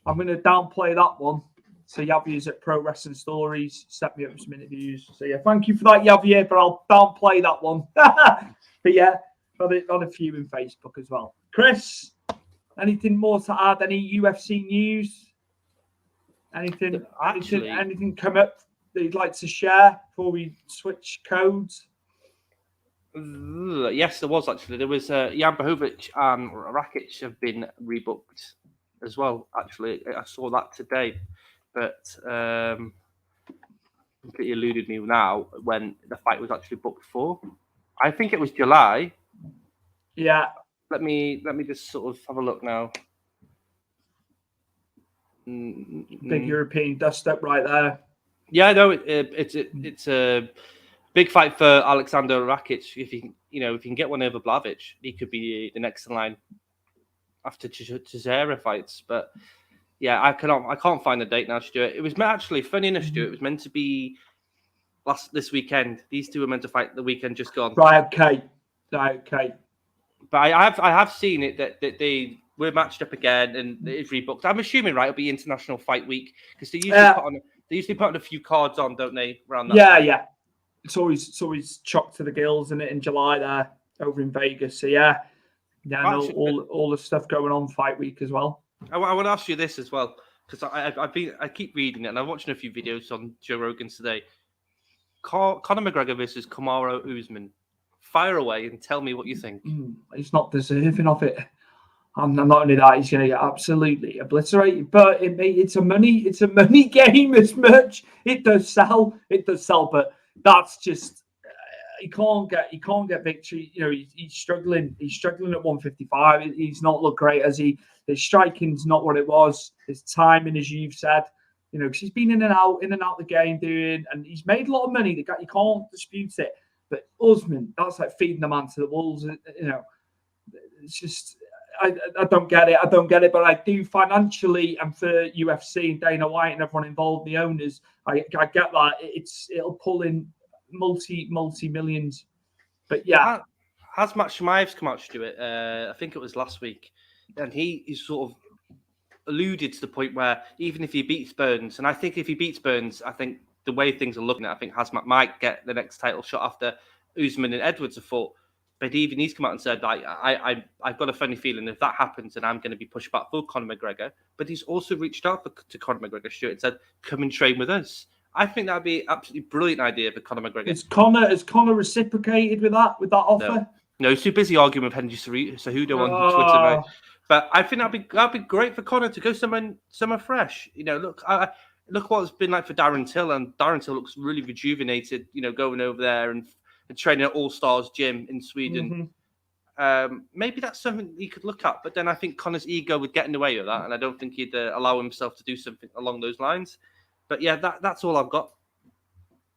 I'm going to downplay that one. So Javier's at Pro Wrestling Stories, set me up with some interviews. So yeah, thank you for that, Javier, but I'll downplay that one. But yeah, on a few in Facebook as well. Chris, anything more to add? Any UFC news? Anything come up that you'd like to share before we switch codes? Yes, there was actually. There was Jan Blachowicz and Rakic have been rebooked as well. Actually, I saw that today, but completely eluded me now when the fight was actually booked for. I think it was July. Yeah. Let me just sort of have a look now. Big European dust up right there. Yeah, no, it's a big fight for Alexander Rakic. If he can get one over Blachowicz, he could be the next in line after Chisera fights. But yeah, I can't find the date now, Stuart. It was actually funny enough, Stuart. It was meant to be this weekend. These two were meant to fight the weekend just gone. Right. Okay. But I have seen it that they were matched up again and it's rebooked. I'm assuming it'll be International Fight Week because they usually put on a few cards on, don't they? Around that time. Yeah. It's always chocked to the gills, isn't it, in July there over in Vegas. So yeah, all the stuff going on Fight Week as well. I want to ask you this as well because I keep reading it and I'm watching a few videos on Joe Rogan's today. Conor McGregor versus Kamaru Usman. Fire away and tell me what you think. He's not deserving of it. And not only that, he's going to get absolutely obliterated. But it's a money game as much. It does sell, but that's just he can't get victory. He's struggling. He's struggling at 155. He's not looked great as his striking's not what it was. His timing, as you've said, because he's been in and out the game and he's made a lot of money. You can't dispute it. But Usman, that's like feeding the man to the wolves. It's just I don't get it. But I do financially, and for UFC and Dana White and everyone involved, the owners, I get that. It'll pull in multi millions. But yeah, has Matt Shmaev's come out to it? I think it was last week, and he sort of alluded to the point where even if he beats Burns, and I think if he beats Burns, I think the way things are looking at, I think Hazmat might get the next title shot after Usman and Edwards have fought. But even he's come out and said, I've got a funny feeling if that happens, then I'm going to be pushed back for Conor McGregor. But he's also reached out to Conor McGregor, Stuart, and said, come and train with us. I think that'd be an absolutely brilliant idea for Conor McGregor. Has Conor reciprocated with that offer? No, he's too busy arguing with Henry Cejudo on Twitter, mate. But I think that'd be great for Conor to go somewhere fresh. Look what it's been like for Darren Till, and Darren Till looks really rejuvenated, going over there and training at All Stars Gym in Sweden. Mm-hmm. Maybe that's something he could look at, but then I think Conor's ego would get in the way of that, and I don't think he'd allow himself to do something along those lines. But yeah, that's all I've got.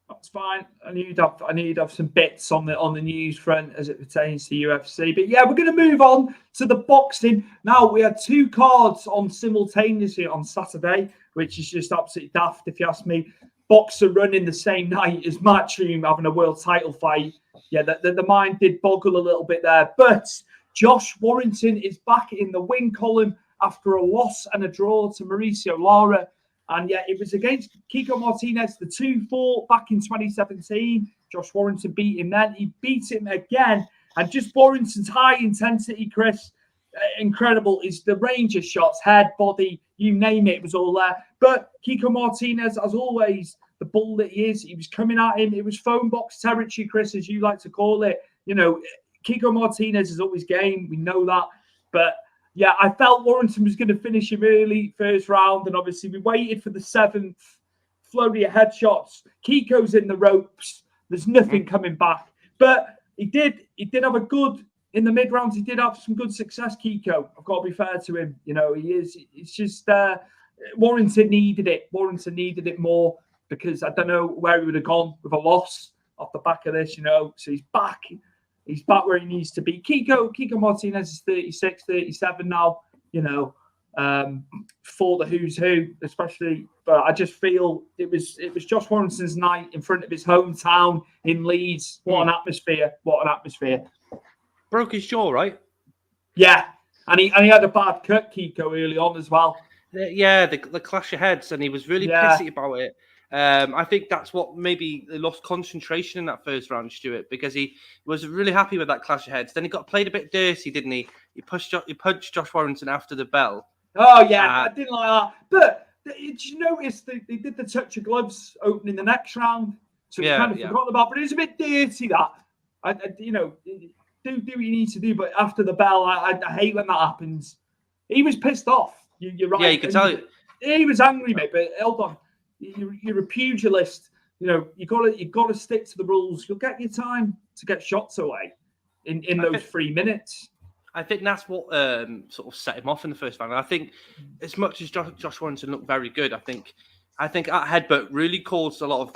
That's fine. I need to have some bits on the news front as it pertains to UFC. But yeah, we're going to move on to the boxing. Now, we had two cards on simultaneously on Saturday, which is just absolutely daft, if you ask me. Boxer running the same night as Matchroom having a world title fight. Yeah, the mind did boggle a little bit there. But Josh Warrington is back in the win column after a loss and a draw to Mauricio Lara. And yeah, it was against Kiko Martinez, the 2-4 back in 2017. Josh Warrington beat him then. He beat him again. And just Warrington's high intensity, Chris, incredible. Is the range of shots, head, body, you name it, it was all there. But Kiko Martinez, as always, the bull that he is, he was coming at him. It was phone box territory, Chris, as you like to call it. You know, Kiko Martinez is always game. We know that. But yeah, I felt Warrington was going to finish him early, first round. And obviously we waited for the 7th flurry of headshots. Kiko's in the ropes. There's nothing coming back. But he did have a good, in the mid rounds, he did have some good success, Kiko. I've got to be fair to him. You know, it's just, Warrington needed it. Warrington needed it more because I don't know where he would have gone with a loss off the back of this, you know. So he's back. He's back where he needs to be. Kiko Martinez is 36, 37 now, you know, for the who's who, especially. But I just feel it was Josh Warrington's night in front of his hometown in Leeds. What an atmosphere. What an atmosphere. Broke his jaw, right? Yeah. And he had a bad cut, Kiko, early on as well. Yeah, the clash of heads, and he was really pissy about it. I think that's what maybe he lost concentration in that first round, Stuart, because he was really happy with that clash of heads. Then he got played a bit dirty, didn't he? He punched Josh Warrington after the bell. Oh, yeah, I didn't like that. But did you notice they did the touch of gloves opening the next round? So we kind of forgot about, but it was a bit dirty, that. You know, do what you need to do, but after the bell, I hate when that happens. He was pissed off. You're right. Yeah, you can tell. He was angry, mate, but hold on. You're a pugilist. You know, you got to stick to the rules. You'll get your time to get shots away in those 3 minutes. I think that's what sort of set him off in the first round. I think as much as Josh Warrington looked very good, I think that headbutt really caused a lot of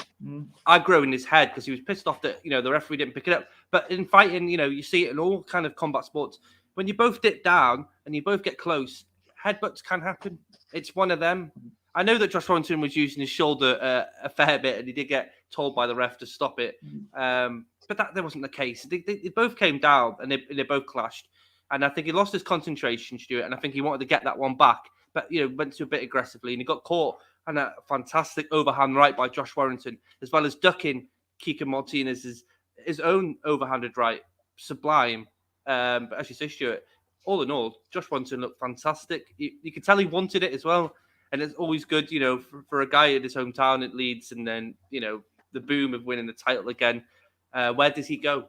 aggro in his head because he was pissed off that, you know, the referee didn't pick it up. But in fighting, you know, you see it in all kind of combat sports. When you both dip down and you both get close, headbutts can happen. It's one of them. I know that Josh Warrington was using his shoulder a fair bit, and he did get told by the ref to stop it. But that wasn't the case. They both came down, and they both clashed. And I think he lost his concentration, Stuart, and I think he wanted to get that one back. But, you know, went to a bit aggressively, and he got caught on a fantastic overhand right by Josh Warrington, as well as ducking Kiko Martinez's his own overhanded right. Sublime. But as you say, Stuart, all in all, Josh Warrington looked fantastic. You could tell he wanted it as well. And it's always good, you know, for a guy in his hometown at Leeds, and then, you know, the boom of winning the title again. Where does he go?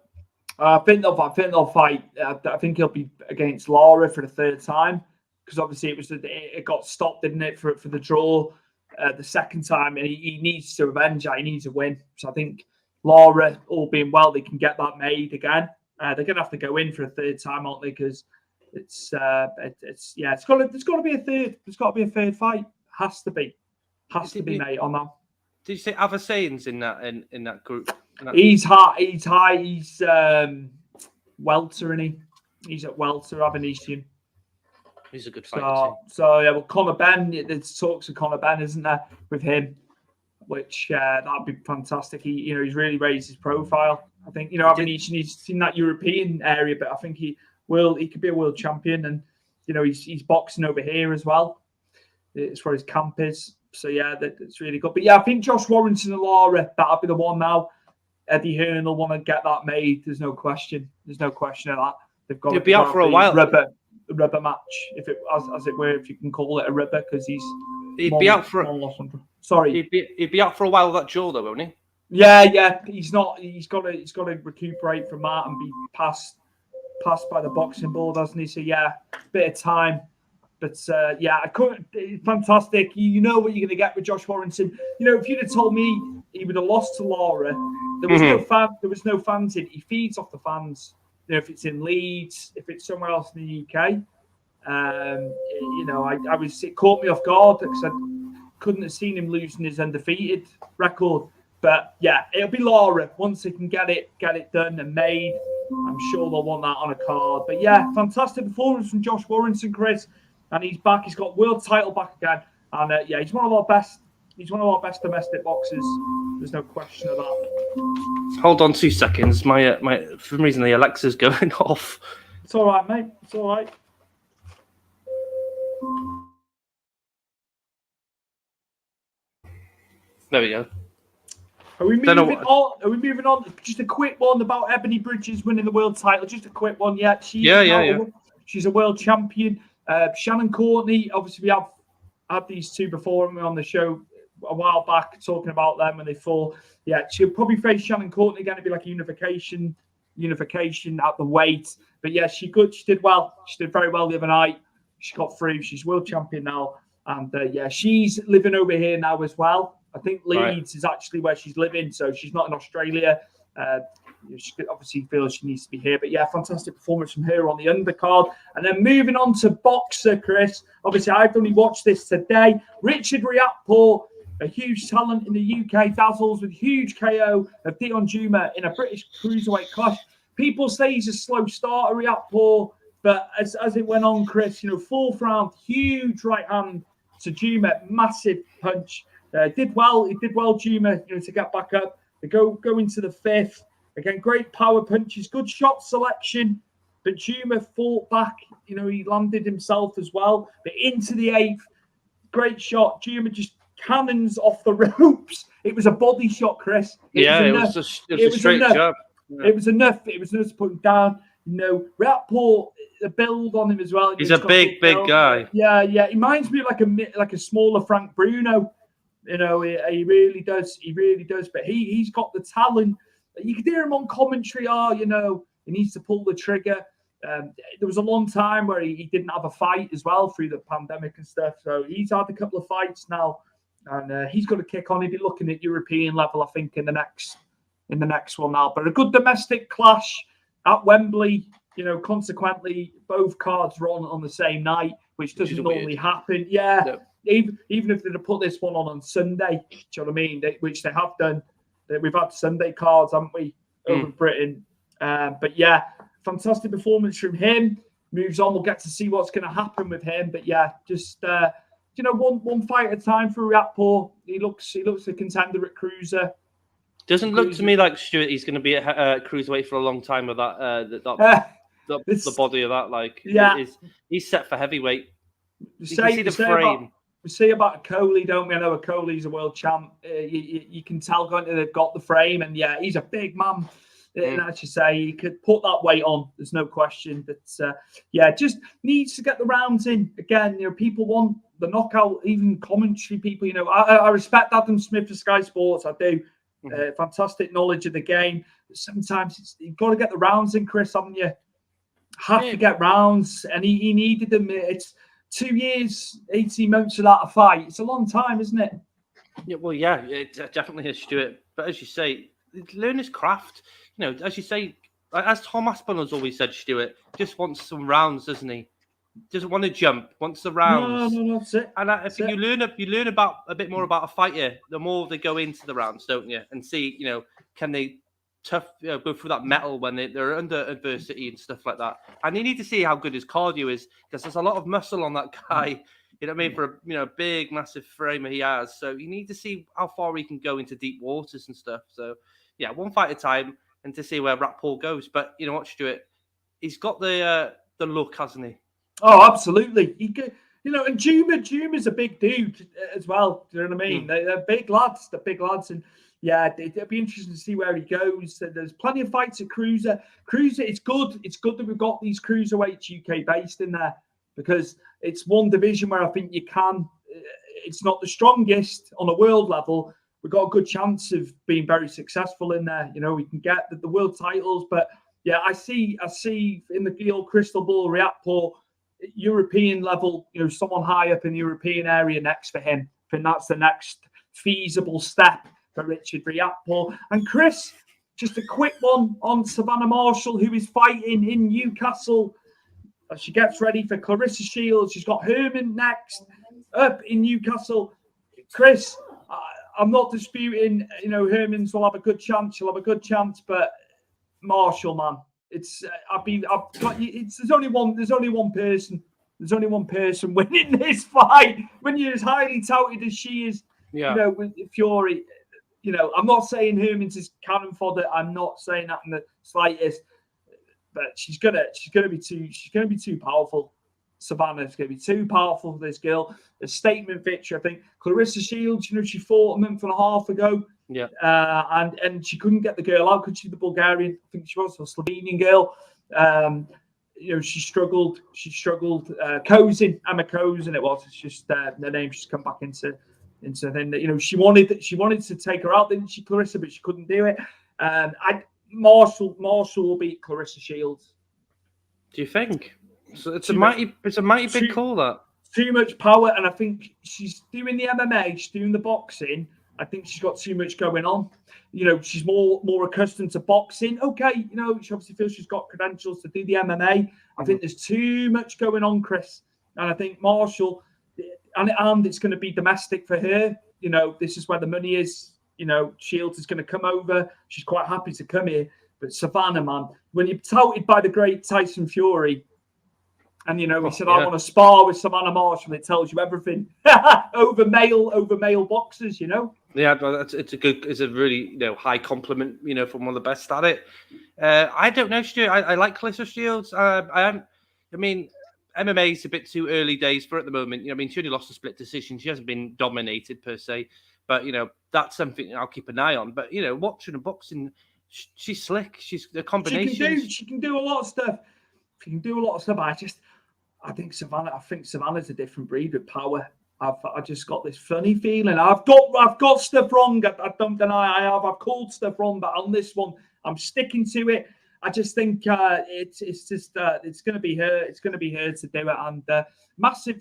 I think they'll fight. I think he'll be against Lara for the 3rd time, because obviously it got stopped, didn't it, for the draw the 2nd time, and he needs to revenge. He needs to win. So I think Lara, all being well, they can get that made again. They're going to have to go in for a 3rd time, aren't they? Because there's got to be a third. There's got to be a 3rd fight. Has to be, mate. On that. Did you say Avasayan's in that group? He's high. He's welter, isn't he? He's at welter, Avanesian. He's a good fighter. So yeah, well, Conor Benn. There's talks of Conor Benn, isn't there, with him? Which that'd be fantastic. He's really raised his profile. I think, you know, Avanesian, he's in that European area, but I think he could be a world champion, and, you know, he's boxing over here as well. It's where his camp is. So, yeah, that's really good. But, yeah, I think Josh Warrington and Lara, that'll be the one now. Eddie Hearn will want to get that made. There's no question. There's no question of that. They've got to be out for a while. Rubber match, if it as it were, if you can call it a rubber, because he'd be out for Sorry, he'd be out for a while with that jaw, though, won't he? Yeah. He's not. He's got to recuperate from that and be passed by the boxing board, hasn't he? So yeah, bit of time. But yeah, I couldn't. Fantastic. You know what you're going to get with Josh Warrington. You know, if you'd have told me he would have lost to Lara, there was no fan. There was no fans in. He feeds off the fans. You know, if it's in Leeds, if it's somewhere else in the UK, you know, it caught me off guard because I couldn't have seen him losing his undefeated record. But yeah, it'll be Lara once they can get it done and made. I'm sure they'll want that on a card. But yeah, fantastic performance from Josh Warrington, Chris, and he's back. He's got world title back again, and yeah, he's one of our best. He's one of our best domestic boxers. There's no question of that. Hold on 2 seconds. My for some reason the Alexa's going off. It's all right, mate. It's all right. There we go. Are we moving on? Are we moving on? Just a quick one about Ebony Bridges winning the world title. Just a quick one. Yeah, she's a world champion. Shannon Courtney. Obviously, we have had these two before on the show a while back, talking about them when they fought. Yeah, she'll probably face Shannon Courtney again. It'd be like a unification at the weight. But yeah, she did well. She did very well the other night. She got through. She's world champion now, and yeah, she's living over here now as well. I think Leeds is actually where she's living, so she's not in Australia. She obviously feels she needs to be here. But yeah, fantastic performance from her on the undercard. And then moving on to boxer, Chris. Obviously, I've only watched this today. Richard Riakporhe, a huge talent in the UK, dazzles with huge KO of Dion Juma in a British cruiserweight clash. People say he's a slow starter, Riakporhe, but as it went on, Chris, fourth round, huge right hand to Juma, massive punch. Did well, Juma, to get back up. They go into the fifth. Again, great power punches, good shot selection. But Juma fought back. He landed himself as well. But into the eighth, great shot. Juma just cannons off the ropes. It was a body shot, Chris. It was a straight jab. Yeah. It was enough. It was enough to put him down. Riakporhe, the build on him as well. He's a big guy. Yeah. He reminds me of like a smaller Frank Bruno. He really does. He really does. But he's got the talent. You could hear him on commentary. He needs to pull the trigger. There was a long time where he didn't have a fight as well through the pandemic and stuff. So he's had a couple of fights now, and he's got to kick on. He'll be looking at European level, I think, in the next one now. But a good domestic clash at Wembley. Consequently, both cards were on the same night, which doesn't normally happen. Yeah. No. Even if they'd have put this one on Sunday, do you know what I mean? Which they have done. We've had Sunday cards, haven't we, over in Britain? But yeah, fantastic performance from him. Moves on. We'll get to see what's going to happen with him. But yeah, just one fight at a time for Riakporhe. He looks a contender at cruiser. Doesn't look to me like Stuart. He's going to be at cruiserweight for a long time with that. The body of that, like, he's set for heavyweight. You can see the frame. We see about Coley, don't we? I know Coley's a world champ. You can tell they've got the frame, and yeah, he's a big man. And as you say, he could put that weight on. There's no question. But just needs to get the rounds in again. People want the knockout. Even commentary people. I respect Adam Smith for Sky Sports. I do. Fantastic knowledge of the game. But sometimes you've got to get the rounds in, Chris, haven't you? Have to get rounds, and he needed them. It's 2 years, 18 months without a fight. It's a long time, isn't it? Yeah, well, yeah, it definitely is, Stuart. But as you say, learn his craft. As you say, as Tom Aspinall's always said, Stuart just wants some rounds, doesn't he? Doesn't want to jump, wants the rounds. No, that's it. And I think you learn about a bit more about a fighter the more they go into the rounds, don't you? And see, can they go through that metal when they're under adversity and stuff like that. And you need to see how good his cardio is, because there's a lot of muscle on that guy. You know what I mean? For a big, massive frame he has. So you need to see how far he can go into deep waters and stuff. So yeah, one fight at a time, and to see where Riakporhe goes. But you know what, Stuart? He's got the look, hasn't he? Oh, absolutely. He could, and Juma's a big dude as well. Do you know what I mean? They're big lads. And yeah, it'll be interesting to see where he goes. There's plenty of fights at cruiser. Cruiser, it's good. It's good that we've got these cruiserweights UK based in there, because it's one division where I think you can. It's not the strongest on a world level. We've got a good chance of being very successful in there. We can get the world titles, but yeah, I see in the old crystal ball Riakporhe, European level. Someone high up in the European area next for him. I think that's the next feasible step for Richard Riakporhe. And Chris, just a quick one on Savannah Marshall, who is fighting in Newcastle. As she gets ready for Clarissa Shields, she's got Herman next up in Newcastle. Chris, I'm not disputing, Herman's will have a good chance. She'll have a good chance, but Marshall, man, there's only one person winning this fight. When you're as highly touted as she is, with Fury. I'm not saying Herman's is cannon fodder. I'm not saying that in the slightest. But she's gonna be too powerful. Savannah's going to be too powerful for this girl. A statement victory, I think. Clarissa Shields, she fought a month and a half ago. Yeah. And she couldn't get the girl out because she's the Bulgarian, I think she was, a Slovenian girl. She struggled. Kozin, Emma Kozin, it was. It's just the name she's come back into then. She wanted to take her out, didn't she, Clarissa, but she couldn't do it. Marshall will beat Clarissa Shields. Do you think? So it's a mighty big call, that. Too much power, and I think she's doing the MMA, she's doing the boxing. I think she's got too much going on. She's more accustomed to boxing. Okay, she obviously feels she's got credentials to do the MMA. I think there's too much going on, Chris. And I think Marshall, and it's going to be domestic for her. This is where the money is. Shields is going to come over. She's quite happy to come here. But Savannah, man, when you're touted by the great Tyson Fury, and he said, I want to spar with Savannah Marshall, it tells you everything over male boxers, Yeah, it's a really high compliment, from one of the best at it. I don't know, Stu. I like Clarissa Shields. MMA is a bit too early days for her at the moment. She only lost a split decision. She hasn't been dominated per se, but that's something I'll keep an eye on. But watching her boxing, she's slick. She's the combination. She can do a lot of stuff. She can do a lot of stuff. I think Savannah's a different breed with power. I just got this funny feeling. I've got stuff wrong. I don't deny I have. I've called stuff wrong, but on this one, I'm sticking to it. I just think it's going to be her. It's going to be her to do it. And massive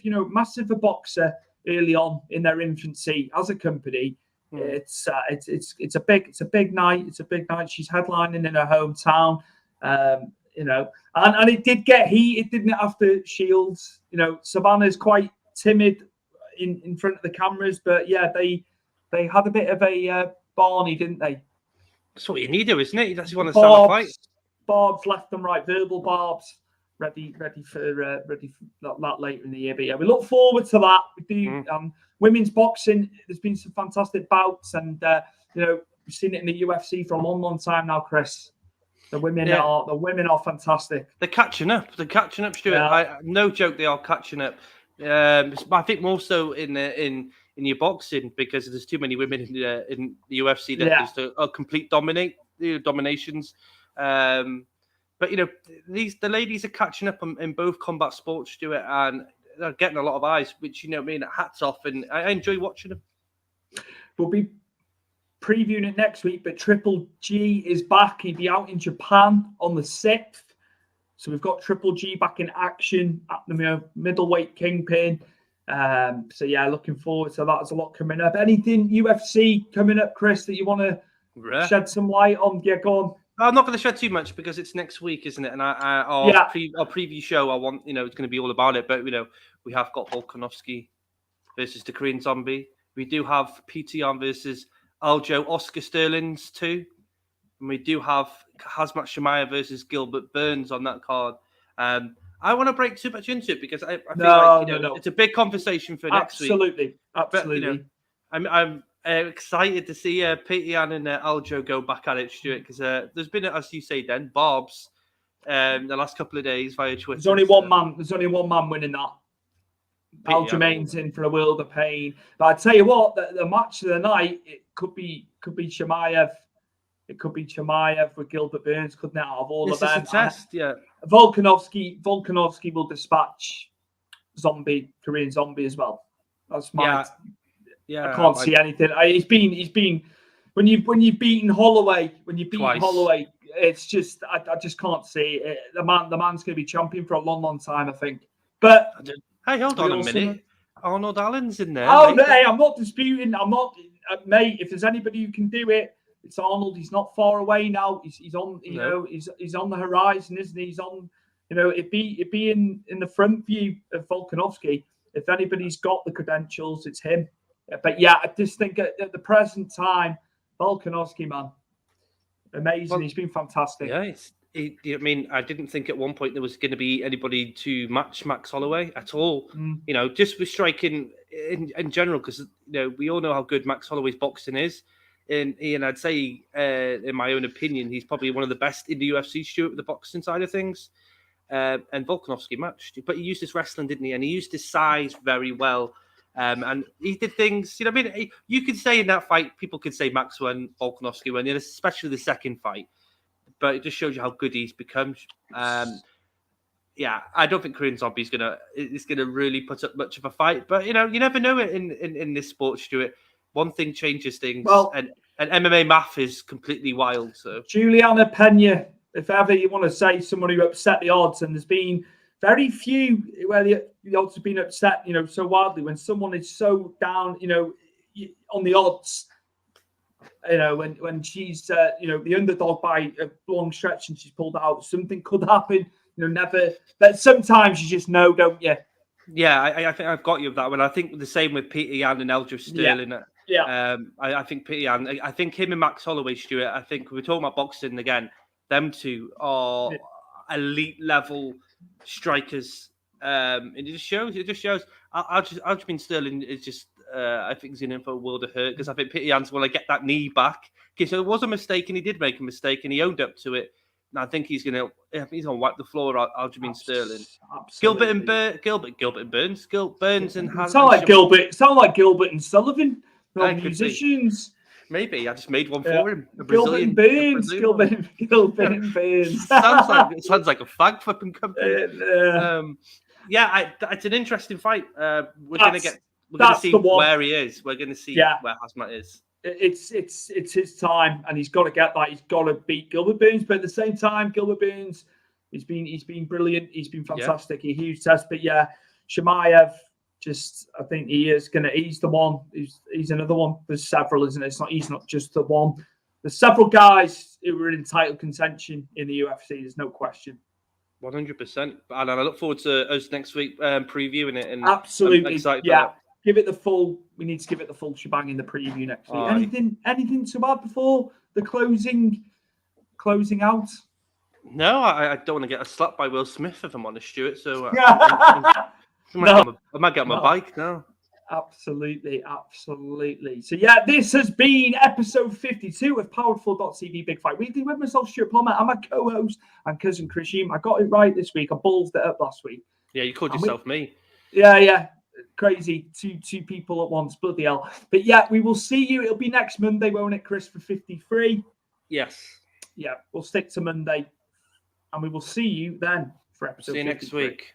a boxer early on in their infancy as a company. It's a big night. It's a big night. She's headlining in her hometown. And it did get heated, didn't it, after Shields? Savannah's quite timid in front of the cameras, but yeah, they had a bit of a Barney, didn't they? That's what you need, isn't it? That's what you want to start a fight. Barbs left and right, verbal barbs, ready for that later in the year. But yeah, we look forward to that. We do women's boxing. There's been some fantastic bouts, and we've seen it in the UFC for a long time now, Chris. The women are fantastic. They're catching up, Stuart. Yeah. No joke, they are catching up. I think more so in your boxing, because there's too many women in the UFC that just are complete dominations. But the ladies are catching up in both combat sports, Stuart, and they're getting a lot of eyes, which hats off, and I enjoy watching them. We'll be previewing it next week, but Triple G is back. He'll be out in Japan on the 6th. So we've got Triple G back in action at the middleweight kingpin. So yeah, looking forward to that. There's a lot coming up. Anything UFC coming up, Chris, that you want to shed some light on? Yeah, go on. I'm not going to shed too much because it's next week, isn't it? And our preview show, I want, it's going to be all about it. But, we have got Volkanovski versus the Korean Zombie. We do have PTR versus Aljo Oscar Sterling's too. And we do have Khamzat Chimaev versus Gilbert Burns on that card. I want to break too much into it because I feel it's a big conversation for next week. Absolutely. I'm excited to see Petian and Aljo go back at it, Stuart, because there's been, as you say, then barbs the last couple of days via Twitter. There's only one man. There's only one man winning that. Aljamain's in for a world of pain. But I tell you what, the match of the night, it could be Chimaev. It could be Chimaev with Gilbert Burns, couldn't it? Out of all of them, this is a test, yeah. Volkanovski will dispatch Korean Zombie as well. That's my. Yeah, I can't see anything. He's been when you've beaten Holloway, Holloway, it's just I just can't see it. The man's going to be champion for a long time, I think. But hey, hold on a minute. Arnold Allen's in there. Oh, hey, I'm not disputing. I'm not, mate. If there's anybody who can do it, it's Arnold. He's not far away now. He's on. He's on the horizon, isn't he? He's on. It'd be in the front view of Volkanovski. If anybody's got the credentials, it's him. But yeah, I just think at the present time, Volkanovski, man, amazing. Well, he's been fantastic. Yeah, I didn't think at one point there was going to be anybody to match Max Holloway at all. Just for striking in general, because we all know how good Max Holloway's boxing is. And I'd say, in my own opinion, he's probably one of the best in the UFC, Stuart, with the boxing side of things. and Volkanovski matched. But he used his wrestling, didn't he? And he used his size very well. And he did things, you know, I mean, you could say in that fight, people could say Max won, Volkanovski won, especially the second fight. But it just shows you how good he's become. Yeah, I don't think Korean Zombie is gonna really put up much of a fight. But you know, you never know it in this sport, Stuart. One thing changes things, and MMA math is completely wild. So Juliana Pena, if ever you want to say someone who upset the odds, and there's been very few where the odds have been upset, you know, so wildly. When someone is so down, you know, on the odds, you know, when she's you know, the underdog by a long stretch and she's pulled out, something could happen. You know, never. But sometimes you just know, don't you? Yeah, I think I've got you with that one. I think the same with Peter Yan and Eldridge Sterling. Yeah. I think Peter Yan. I think him and Max Holloway, Stuart. I think we're talking about boxing again. Them two are elite level strikers. It just shows. Aljamain Sterling is just. I think he's in for a world of hurt because I think Peter Yan's want to get that knee back. Okay, so it was a mistake and he did make a mistake and he owned up to it. And I think he's gonna wipe the floor out Aljamain Sterling. Gilbert and Burns. Burns and sound like Gilbert and Sullivan. They're musicians. Maybe I just made one for him. A Brazilian. Gilbert and Burns. sounds like a flag flipping company. It's an interesting we're gonna see where he is. We're gonna see where Hazmat is. It's his time, and he's got to get that. He's got to beat Gilbert Burns, but at the same time, Gilbert Burns, he's been brilliant. He's been fantastic. A huge test, but Chimaev, I think he's the one. He's another one. There's several, isn't it? He's not just the one. There's several guys who were in title contention in the UFC. There's no question. 100%, and I look forward to us next week previewing it. And absolutely, I'm excited yeah. Give it the full. We need to give it the full shebang in the preview next week. Anything to add before the closing out? No, I don't want to get a slap by Will Smith if I'm honest, Stuart. So I might get on my bike now. Absolutely. So this has been episode 52 of Powered4.tv Big Fight Weekly with myself, Stuart Plummer, and my co-host and cousin Chris Stu. I got it right this week. I ballsed it up last week. Yeah, you called yourself me. Yeah. Crazy. Two people at once. Bloody hell. But we will see you. It'll be next Monday, won't it, Chris, for 53? Yes. Yeah, we'll stick to Monday. And we will see you then for episode 53. See you next week.